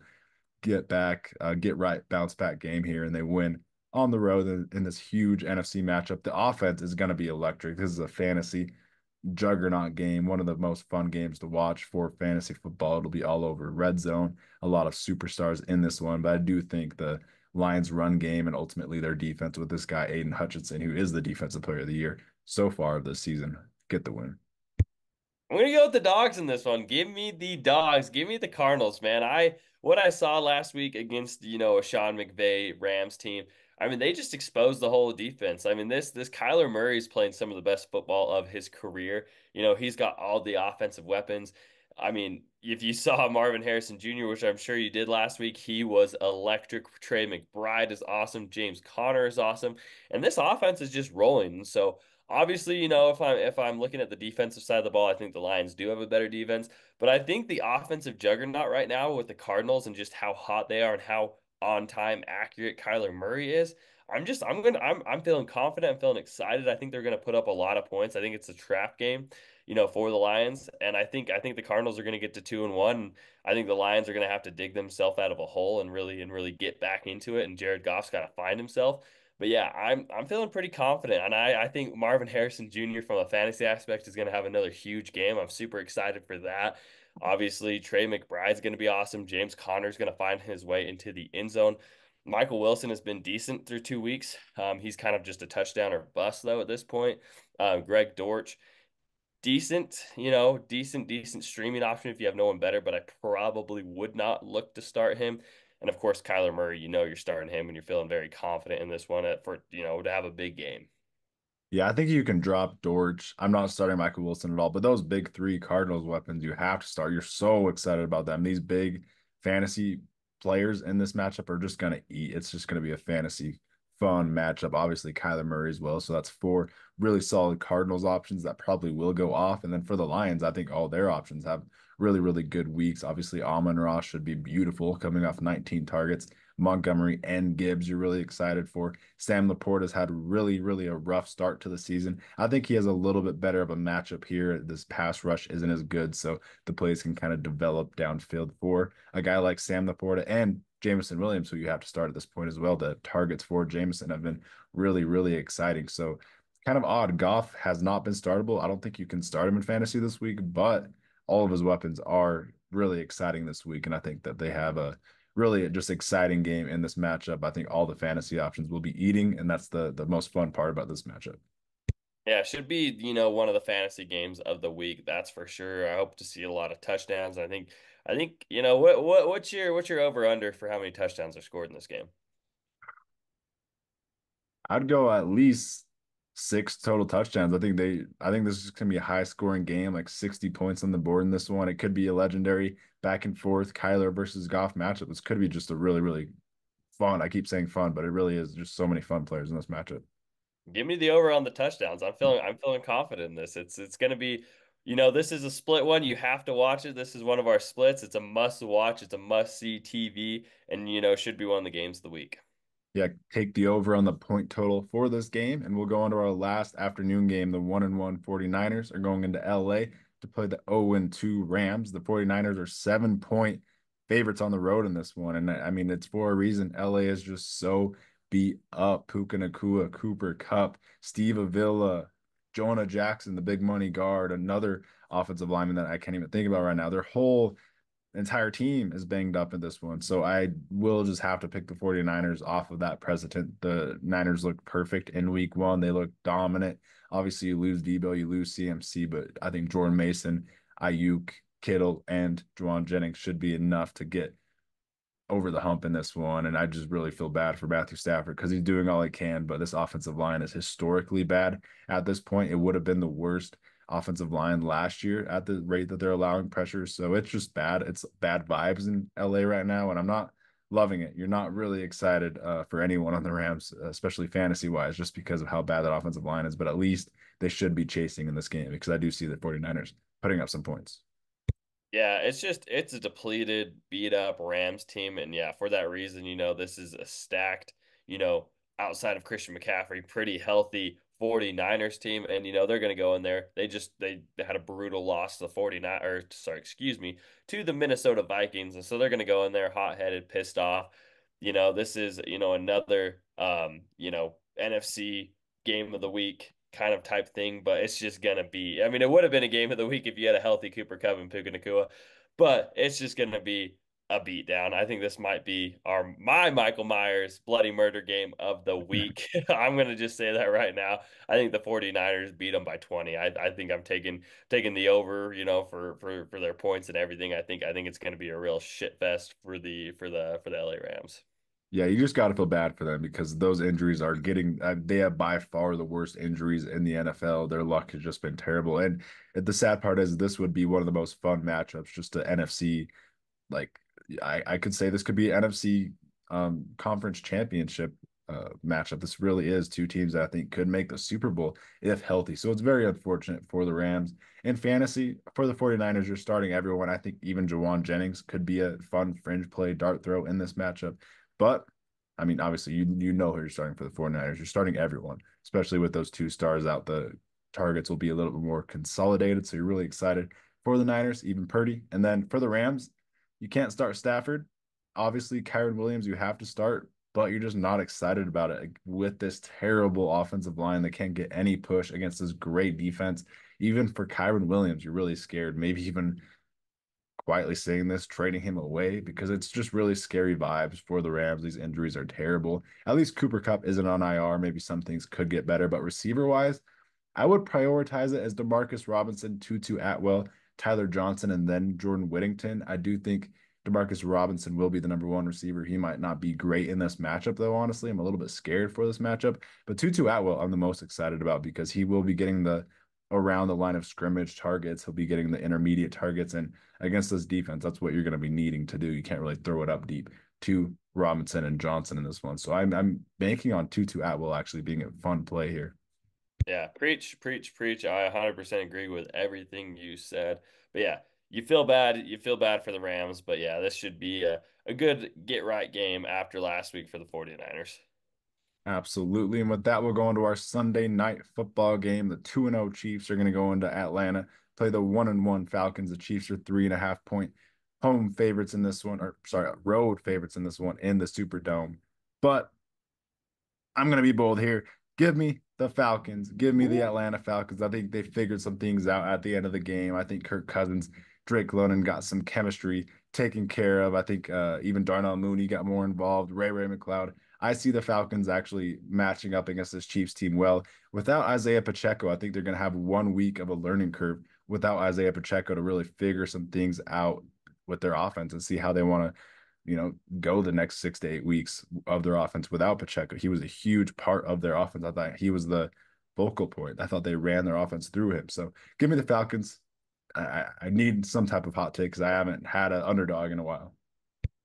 Speaker 1: get back, get right, bounce back game here, and they win on the road in this huge NFC matchup. The offense is going to be electric. This is a fantasy juggernaut game, one of the most fun games to watch for fantasy football. It'll be all over red zone, a lot of superstars in this one, but I do think the Lions run game and ultimately their defense with this guy, Aiden Hutchinson, who is the defensive player of the year so far of this season, get the win.
Speaker 2: I'm gonna go with the dogs in this one. Give me the dogs. Give me the Cardinals, man. What I saw last week against a Sean McVay Rams team. I mean, they just exposed the whole defense. I mean, this Kyler Murray's playing some of the best football of his career. He's got all the offensive weapons. I mean, if you saw Marvin Harrison Jr., which I'm sure you did last week, he was electric. Trey McBride is awesome. James Conner is awesome, and this offense is just rolling. And so obviously, if I'm looking at the defensive side of the ball, I think the Lions do have a better defense. But I think the offensive juggernaut right now with the Cardinals and just how hot they are and how on time accurate Kyler Murray is, I'm feeling confident. I'm feeling excited. I think they're gonna put up a lot of points. I think it's a trap game, for the Lions. And I think the Cardinals are gonna get to 2-1. I think the Lions are gonna have to dig themselves out of a hole and really get back into it. And Jared Goff's gotta find himself. But yeah, I'm feeling pretty confident, and I think Marvin Harrison Jr. from a fantasy aspect is going to have another huge game. I'm super excited for that. Obviously, Trey McBride's going to be awesome. James Conner's going to find his way into the end zone. Michael Wilson has been decent through 2 weeks. He's kind of just a touchdown or bust though at this point. Greg Dortch, decent, decent streaming option if you have no one better, but I probably would not look to start him. And of course, Kyler Murray, you're starting him and you're feeling very confident in this one to have a big game.
Speaker 1: Yeah, I think you can drop Dortch. I'm not starting Michael Wilson at all, but those big three Cardinals weapons you have to start. You're so excited about them. These big fantasy players in this matchup are just going to eat. It's just going to be a fantasy fun matchup. Obviously, Kyler Murray as well. So that's four really solid Cardinals options that probably will go off. And then for the Lions, I think all their options have really, really good weeks. Obviously, Amon Ross should be beautiful coming off 19 targets. Montgomery and Gibbs you're really excited for. Sam Laporte has had really a rough start to the season. I think he has a little bit better of a matchup here. This pass rush isn't as good, so the plays can kind of develop downfield for a guy like Sam Laporta and Jameson Williams, who you have to start at this point as well. The targets for Jameson have been really exciting. So kind of odd. Goff has not been startable. I don't think you can start him in fantasy this week, but all of his weapons are really exciting this week. And I think that they have a really just exciting game in this matchup. I think all the fantasy options will be eating, and that's the most fun part about this matchup.
Speaker 2: Yeah, should be, one of the fantasy games of the week, that's for sure. I hope to see a lot of touchdowns. I think, what's your over under for how many touchdowns are scored in this game?
Speaker 1: I'd go at least six total touchdowns. I think this is gonna be a high scoring game, like 60 points on the board in this one. It could be a legendary back and forth Kyler versus Goff matchup. This could be just a really fun. I keep saying fun, but it really is just so many fun players in this matchup.
Speaker 2: Give me the over on the touchdowns. I'm feeling confident in this. It's gonna be, this is a split one. You have to watch it. This is one of our splits. It's a must watch. It's a must see TV, and should be one of the games of the week.
Speaker 1: Yeah, take the over on the point total for this game, and we'll go on to our last afternoon game. The 1-1 49ers are going into LA to play the 0-2 Rams. The 49ers are 7-point favorites on the road in this one. And I mean, it's for a reason. LA is just so beat up. Puka Nacua, Cooper Kupp, Steve Avila, Jonah Jackson, the big money guard, another offensive lineman that I can't even think about right now. Their whole entire team is banged up in this one. So I will just have to pick the 49ers off of that precedent. The Niners look perfect in week one. They look dominant. Obviously, you lose Debo, you lose CMC, but I think Jordan Mason, Ayuk, Kittle, and Juwan Jennings should be enough to get over the hump in this one. And I just really feel bad for Matthew Stafford because he's doing all he can, but this offensive line is historically bad at this point. It would have been the worst offensive line last year at the rate that they're allowing pressure. So it's just bad. It's bad vibes in LA right now, and I'm not loving it. You're not really excited for anyone on the Rams, especially fantasy wise, just because of how bad that offensive line is. But at least they should be chasing in this game because I do see the 49ers putting up some points.
Speaker 2: Yeah, it's a depleted, beat up Rams team, and yeah, for that reason, this is a stacked, you know, outside of Christian McCaffrey, pretty healthy 49ers team, and they're going to go in there. They had a brutal loss to the 49 or sorry, excuse me, to the Minnesota Vikings, and so they're going to go in there hot-headed, pissed off. This is, another NFC game of the week kind of type thing, but it's just gonna be. I mean, it would have been a game of the week if you had a healthy Cooper Kupp and Puka Nacua, but it's just gonna be a beatdown. I think this might be my Michael Myers bloody murder game of the week. I'm gonna just say that right now. I think the 49ers beat them by 20. I think I'm taking the over, for their points and everything. I think it's gonna be a real shit fest for the LA Rams.
Speaker 1: Yeah, you just got to feel bad for them because those injuries are getting, they have by far the worst injuries in the NFL. Their luck has just been terrible. And the sad part is this would be one of the most fun matchups, just the NFC. Like, I could say this could be an NFC conference championship matchup. This really is two teams that I think could make the Super Bowl if healthy. So it's very unfortunate for the Rams. In fantasy, for the 49ers, you're starting everyone. I think even Jawan Jennings could be a fun fringe play dart throw in this matchup. But I mean, obviously, you know who you're starting for the 49ers. You're starting everyone, especially with those two stars out. The targets will be a little bit more consolidated. So you're really excited for the Niners, even Purdy. And then for the Rams, you can't start Stafford. Obviously, Kyron Williams, you have to start, but you're just not excited about it with this terrible offensive line that can't get any push against this great defense. Even for Kyron Williams, you're really scared. Maybe even quietly saying this, trading him away because it's just really scary vibes for the Rams. These injuries are terrible. At least Cooper Kupp isn't on IR. Maybe some things could get better, but receiver wise, I would prioritize it as Demarcus Robinson, Tutu Atwell, Tyler Johnson, and then Jordan Whittington. I do think Demarcus Robinson will be the number one receiver. He might not be great in this matchup, though, honestly. I'm a little bit scared for this matchup. But Tutu Atwell, I'm the most excited about because he will be getting the around the line of scrimmage targets. He'll be getting the intermediate targets. And against this defense, that's what you're going to be needing to do. You can't really throw it up deep to Robinson and Johnson in this one. So I'm banking on Tutu Atwell actually being a fun play here.
Speaker 2: Yeah, preach, preach, preach. I 100% agree with everything you said. But yeah, You feel bad for the Rams, but yeah, this should be a good get right game after last week for the 49ers.
Speaker 1: Absolutely. And with that, we'll go into our Sunday night football game. The 2-0 Chiefs are going to go into Atlanta, play the 1-1 Falcons. The Chiefs are 3.5 point home favorites in this one, or sorry, road favorites in this one in the Superdome. But I'm going to be bold here. Give me the Falcons. Give me the
Speaker 2: Ooh.
Speaker 1: Atlanta Falcons. I think they figured some things out at the end of the game. I think Kirk Cousins, Drake London got some chemistry taken care of. I think even Darnell Mooney got more involved. Ray McLeod. I see the Falcons actually matching up against this Chiefs team well. Without Isaiah Pacheco, I think they're going to have 1 week of a learning curve without Isaiah Pacheco to really figure some things out with their offense and see how they want to go the next 6 to 8 weeks of their offense without Pacheco. He was a huge part of their offense. I thought he was the focal point. I thought they ran their offense through him. So give me the Falcons. I need some type of hot take because I haven't had an underdog in a while.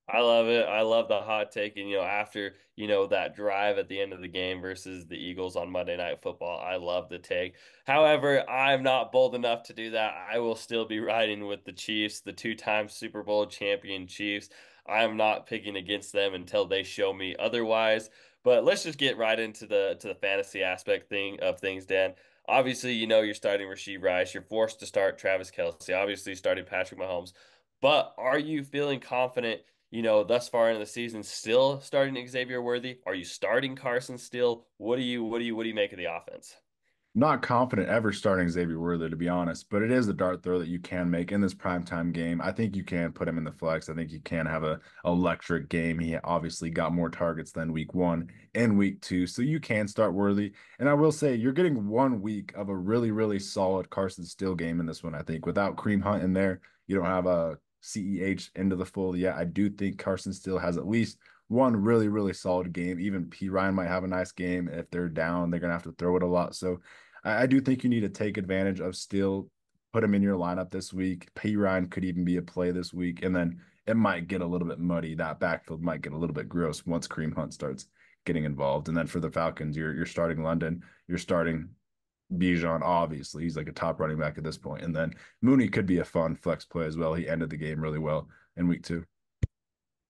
Speaker 2: I love it. I love the hot take. And, after, that drive at the end of the game versus the Eagles on Monday Night Football, I love the take. However, I'm not bold enough to do that. I will still be riding with the Chiefs, the two-time Super Bowl champion Chiefs. I'm not picking against them until they show me otherwise. But let's just get right into the fantasy aspect of things, Dan. Obviously, you're starting Rasheed Rice. You're forced to start Travis Kelce. Obviously, you started Patrick Mahomes. But are you feeling confident? Thus far into the season, still starting Xavier Worthy? Are you starting Carson still? What do you make of the offense?
Speaker 1: Not confident ever starting Xavier Worthy, to be honest, but it is a dart throw that you can make in this primetime game. I think you can put him in the flex. I think you can have a electric game. He obviously got more targets than week one and week two, so you can start Worthy. And I will say you're getting 1 week of a really, really solid Carson Steele game in this one. I think without Kareem Hunt in there, you don't have a CEH into the fold yet. I do think Carson Steele has at least one really, really solid game. Even P. Ryan might have a nice game. If they're down, they're gonna have to throw it a lot. So I do think you need to take advantage of still put him in your lineup this week. P. Ryan could even be a play this week, and then it might get a little bit muddy. That backfield might get a little bit gross once Kareem Hunt starts getting involved. And then for the Falcons, you're starting London, you're starting Bijan. Obviously, he's like a top running back at this point. And then Mooney could be a fun flex play as well. He ended the game really well in week two.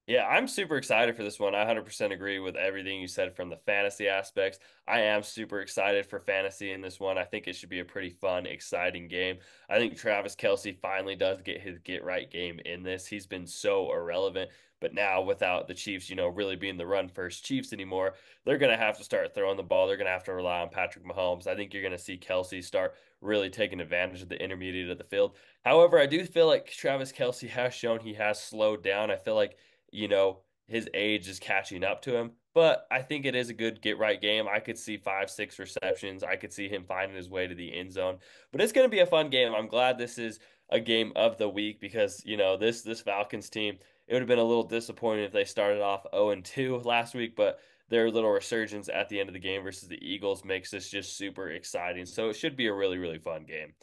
Speaker 2: Yeah, I'm super excited for this one. I 100% agree with everything you said from the fantasy aspects. I am super excited for fantasy in this one. I think it should be a pretty fun, exciting game. I think Travis Kelce finally does get his get right game in this. He's been so irrelevant, but now without the Chiefs, really being the run first Chiefs anymore, they're going to have to start throwing the ball. They're going to have to rely on Patrick Mahomes. I think you're going to see Kelce start really taking advantage of the intermediate of the field. However, I do feel like Travis Kelce has shown he has slowed down. I feel like his age is catching up to him. But I think it is a good get right game. I could see 5, 6 receptions. I could see him finding his way to the end zone. But it's going to be a fun game. I'm glad this is a game of the week because this Falcons team. It would have been a little disappointing if they started off 0-2 last week, but their little resurgence at the end of the game versus the Eagles makes this just super exciting. So it should be a really, really fun game.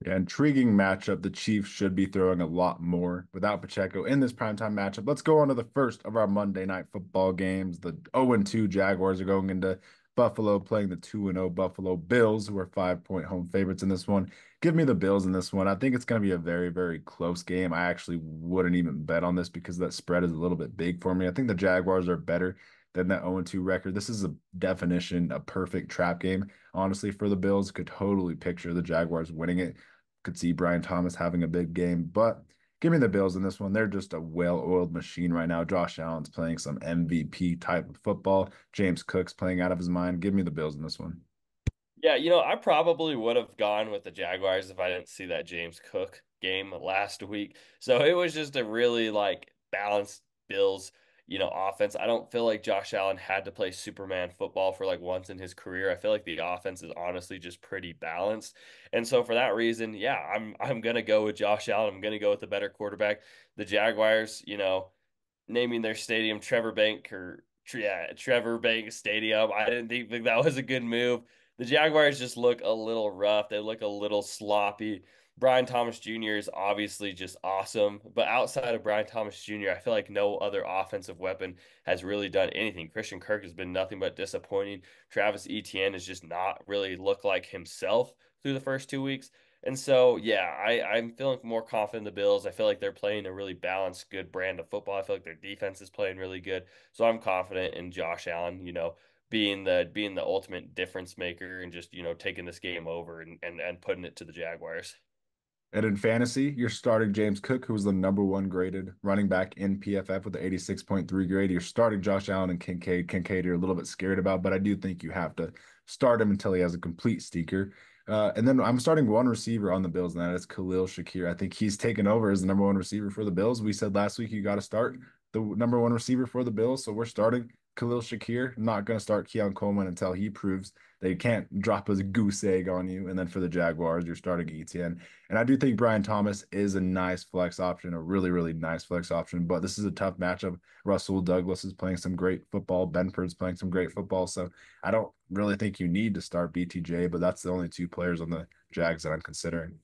Speaker 1: Yeah, intriguing matchup. The Chiefs should be throwing a lot more without Pacheco in this primetime matchup. Let's go on to the first of our Monday night football games. The 0-2 Jaguars are going into Buffalo, playing the 2-0 Buffalo Bills, who are 5 point home favorites in this one. Give me the Bills in this one. I think it's going to be a very, very close game. I actually wouldn't even bet on this because that spread is a little bit big for me. I think the Jaguars are better than that 0-2 record. This is a definition, a perfect trap game honestly, for the Bills. Could totally picture the Jaguars winning it. Could see Brian Thomas having a big game, but give me the Bills in this one. They're just a well-oiled machine right now. Josh Allen's playing some MVP type of football. James Cook's playing out of his mind. Give me the Bills in this one.
Speaker 2: Yeah, I probably would have gone with the Jaguars if I didn't see that James Cook game last week. So it was just a really balanced Bills, offense. I don't feel like Josh Allen had to play Superman football for once in his career. I feel like the offense is honestly just pretty balanced. And so for that reason, yeah, I'm gonna go with Josh Allen. I'm gonna go with the better quarterback. The Jaguars, naming their stadium Trevor Bank Stadium. I didn't think that was a good move. The Jaguars just look a little rough. They look a little sloppy. Brian Thomas Jr. is obviously just awesome, but outside of Brian Thomas Jr., I feel like no other offensive weapon has really done anything. Christian Kirk has been nothing but disappointing. Travis Etienne has just not really looked like himself through the first 2 weeks. And so, yeah, I'm feeling more confident in the Bills. I feel like they're playing a really balanced, good brand of football. I feel like their defense is playing really good. So I'm confident in Josh Allen, being the ultimate difference maker and just, taking this game over and putting it to the Jaguars.
Speaker 1: And in fantasy, you're starting James Cook, who was the number one graded running back in PFF with the 86.3 grade. You're starting Josh Allen and Kincaid. Kincaid, you're a little bit scared about, but I do think you have to start him until he has a complete steaker. And then I'm starting one receiver on the Bills, and that is Khalil Shakir. I think he's taken over as the number one receiver for the Bills. We said last week you got to start the number one receiver for the Bills, so we're starting Khalil Shakir. I'm not going to start Keon Coleman until he proves they can't drop a goose egg on you. And then for the Jaguars, you're starting ETN. And I do think Brian Thomas is a nice flex option, a really, really nice flex option. But this is a tough matchup. Russell Douglas is playing some great football. Benford's playing some great football. So I don't really think you need to start BTJ, but that's the only two players on the Jags that I'm considering.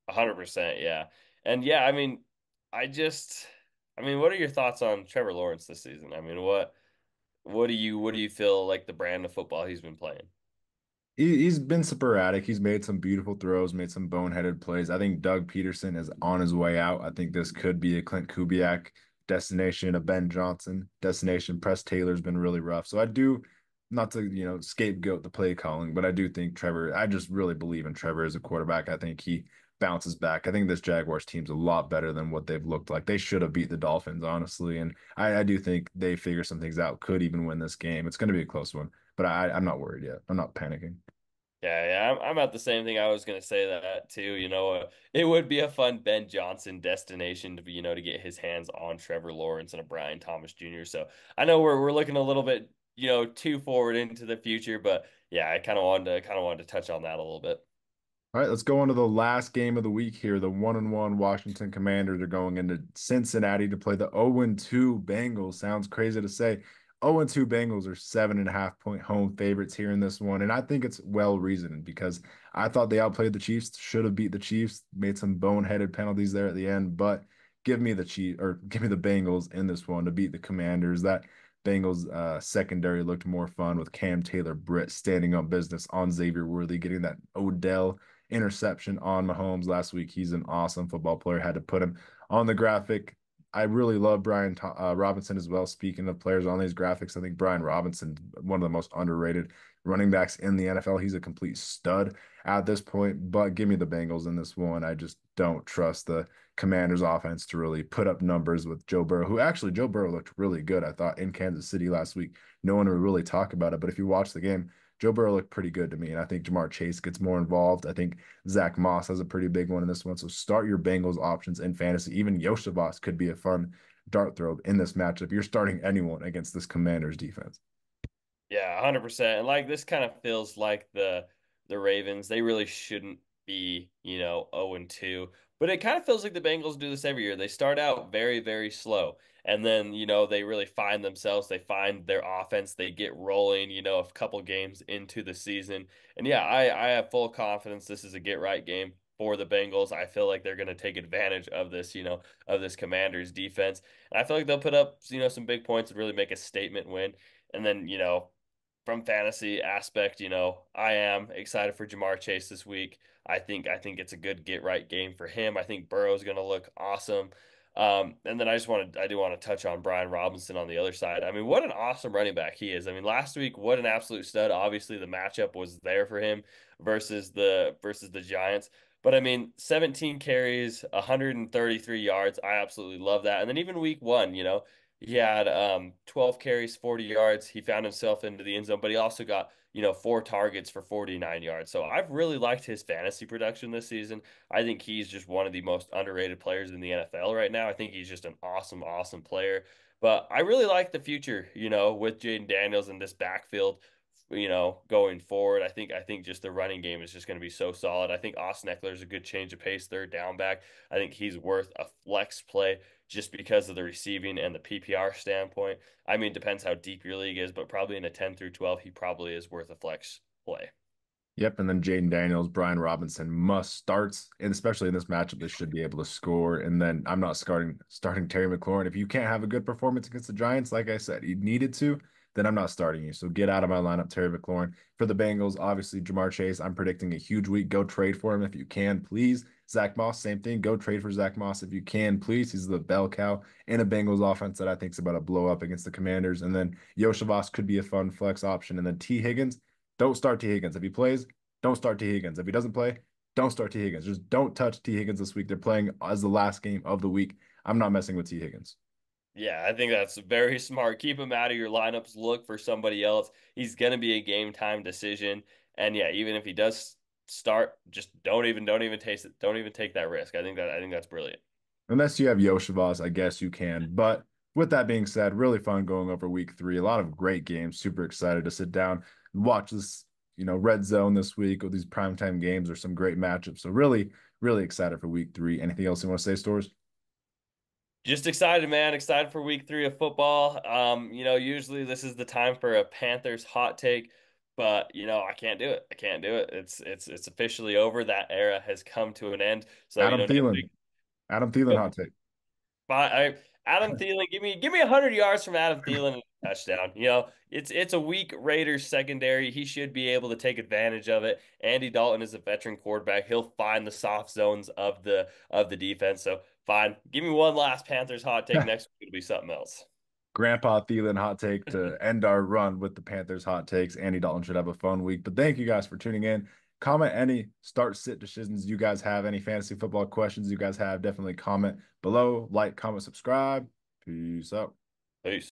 Speaker 2: 100%, yeah. And yeah, what are your thoughts on Trevor Lawrence this season? I mean, what do you feel like the brand of football he's been playing?
Speaker 1: He's been sporadic. He's made some beautiful throws, made some boneheaded plays. I think Doug Peterson is on his way out. I think this could be a Clint Kubiak destination, a Ben Johnson destination. Press Taylor's been really rough. So I do, not to, scapegoat the play calling, but I do think Trevor, I just really believe in Trevor as a quarterback. I think he bounces back. I think this Jaguars team's a lot better than what they've looked like. They should have beat the Dolphins, honestly. And I do think they figure some things out, could even win this game. It's going to be a close one, but I'm not worried yet. I'm not panicking.
Speaker 2: Yeah, I'm at the same thing. I was gonna say that too. It would be a fun Ben Johnson destination to get his hands on Trevor Lawrence and a Brian Thomas Jr. So I know we're looking a little bit, too forward into the future, but yeah, I kind of wanted to touch on that a little bit.
Speaker 1: All right, let's go on to the last game of the week here. The 1-1 Washington Commanders are going into Cincinnati to play the 0-2 Bengals. Sounds crazy to say. 0-2 Bengals are 7.5 point home favorites here in this one. And I think it's well reasoned because I thought they outplayed the Chiefs, should have beat the Chiefs, made some boneheaded penalties there at the end. But give me the Chiefs or give me the Bengals in this one to beat the Commanders. That Bengals secondary looked more fun with Cam Taylor Britt standing on business on Xavier Worthy, getting that Odell interception on Mahomes last week. He's an awesome football player. Had to put him on the graphic. I really love Robinson as well. Speaking of players on these graphics, I think Brian Robinson, one of the most underrated running backs in the NFL. He's a complete stud at this point, but give me the Bengals in this one. I just don't trust the Commanders offense to really put up numbers with Joe Burrow, who actually Joe Burrow looked really good, I thought, in Kansas City last week. No one would really talk about it, but if you watch the game, Joe Burrow looked pretty good to me, and I think Jamar Chase gets more involved. I think Zach Moss has a pretty big one in this one. So start your Bengals options in fantasy. Even Yoshavas could be a fun dart throw in this matchup. You're starting anyone against this Commanders defense.
Speaker 2: Yeah, 100%. And like this kind of feels like the Ravens. They really shouldn't be, 0-2. But it kind of feels like the Bengals do this every year. They start out very, very slow. And then, they really find themselves. They find their offense. They get rolling, a couple games into the season. And yeah, I have full confidence this is a get right game for the Bengals. I feel like they're going to take advantage of this, of this Commanders defense. And I feel like they'll put up, some big points and really make a statement win. And then, from fantasy aspect, I am excited for Jamar Chase this week. I think it's a good get right game for him. I think Burrow's going to look awesome. And then I do want to touch on Brian Robinson on the other side. I mean, what an awesome running back he is. I mean, last week, what an absolute stud. Obviously, the matchup was there for him versus the Giants. But I mean, 17 carries, 133 yards. I absolutely love that. And then even week one, he had 12 carries, 40 yards. He found himself into the end zone, but he also got, four targets for 49 yards. So I've really liked his fantasy production this season. I think he's just one of the most underrated players in the NFL right now. I think he's just an awesome, awesome player. But I really like the future, with Jaden Daniels in this backfield, going forward. I think just the running game is just going to be so solid. I think Austin Eckler is a good change of pace, third down back. I think he's worth a flex play just because of the receiving and the PPR standpoint. I mean, depends how deep your league is, but probably in a 10 through 12, he probably is worth a flex play.
Speaker 1: Yep, and then Jaden Daniels, Brian Robinson must starts, and especially in this matchup, they should be able to score. And then I'm not starting Terry McLaurin. If you can't have a good performance against the Giants, like I said, he needed to. then I'm not starting you. So get out of my lineup, Terry McLaurin. For the Bengals, obviously Jamar Chase, I'm predicting a huge week. Go trade for him if you can, please. Zach Moss, same thing. Go trade for Zach Moss if you can, please. He's the bell cow in a Bengals offense that I think is about to blow up against the Commanders. And then Yoshavas could be a fun flex option. And then T. Higgins, don't start T. Higgins. If he plays, don't start T. Higgins. If he doesn't play, don't start T. Higgins. Just don't touch T. Higgins this week. They're playing as the last game of the week. I'm not messing with T. Higgins.
Speaker 2: Yeah, I think that's very smart. Keep him out of your lineups. Look for somebody else. He's going to be a game time decision. And yeah, even if he does start, just don't even taste it. Don't even take that risk. I think that's brilliant.
Speaker 1: Unless you have Yoshavas, I guess you can. But with that being said, really fun going over week three. A lot of great games. Super excited to sit down and watch this, red zone this week with these primetime games or some great matchups. So really, really excited for week three. Anything else you want to say, Stores?
Speaker 2: Just excited, man. Excited for week 3 of football. Usually this is the time for a Panthers hot take, but I can't do it. I can't do it. It's officially over. That era has come to an end. So,
Speaker 1: Adam
Speaker 2: next
Speaker 1: Thielen.
Speaker 2: week.
Speaker 1: Adam Thielen hot take.
Speaker 2: Adam Thielen, give me 100 yards from Adam Thielen and a touchdown. It's a weak Raiders secondary. He should be able to take advantage of it. Andy Dalton is a veteran quarterback. He'll find the soft zones of the defense. So fine. Give me one last Panthers hot take. Next week it'll be something else.
Speaker 1: Grandpa Thielen hot take to end our run with the Panthers hot takes. Andy Dalton should have a fun week. But thank you guys for tuning in. Comment any start sit decisions you guys have, any fantasy football questions you guys have. Definitely comment below, like, comment, subscribe. Peace out.
Speaker 2: Peace.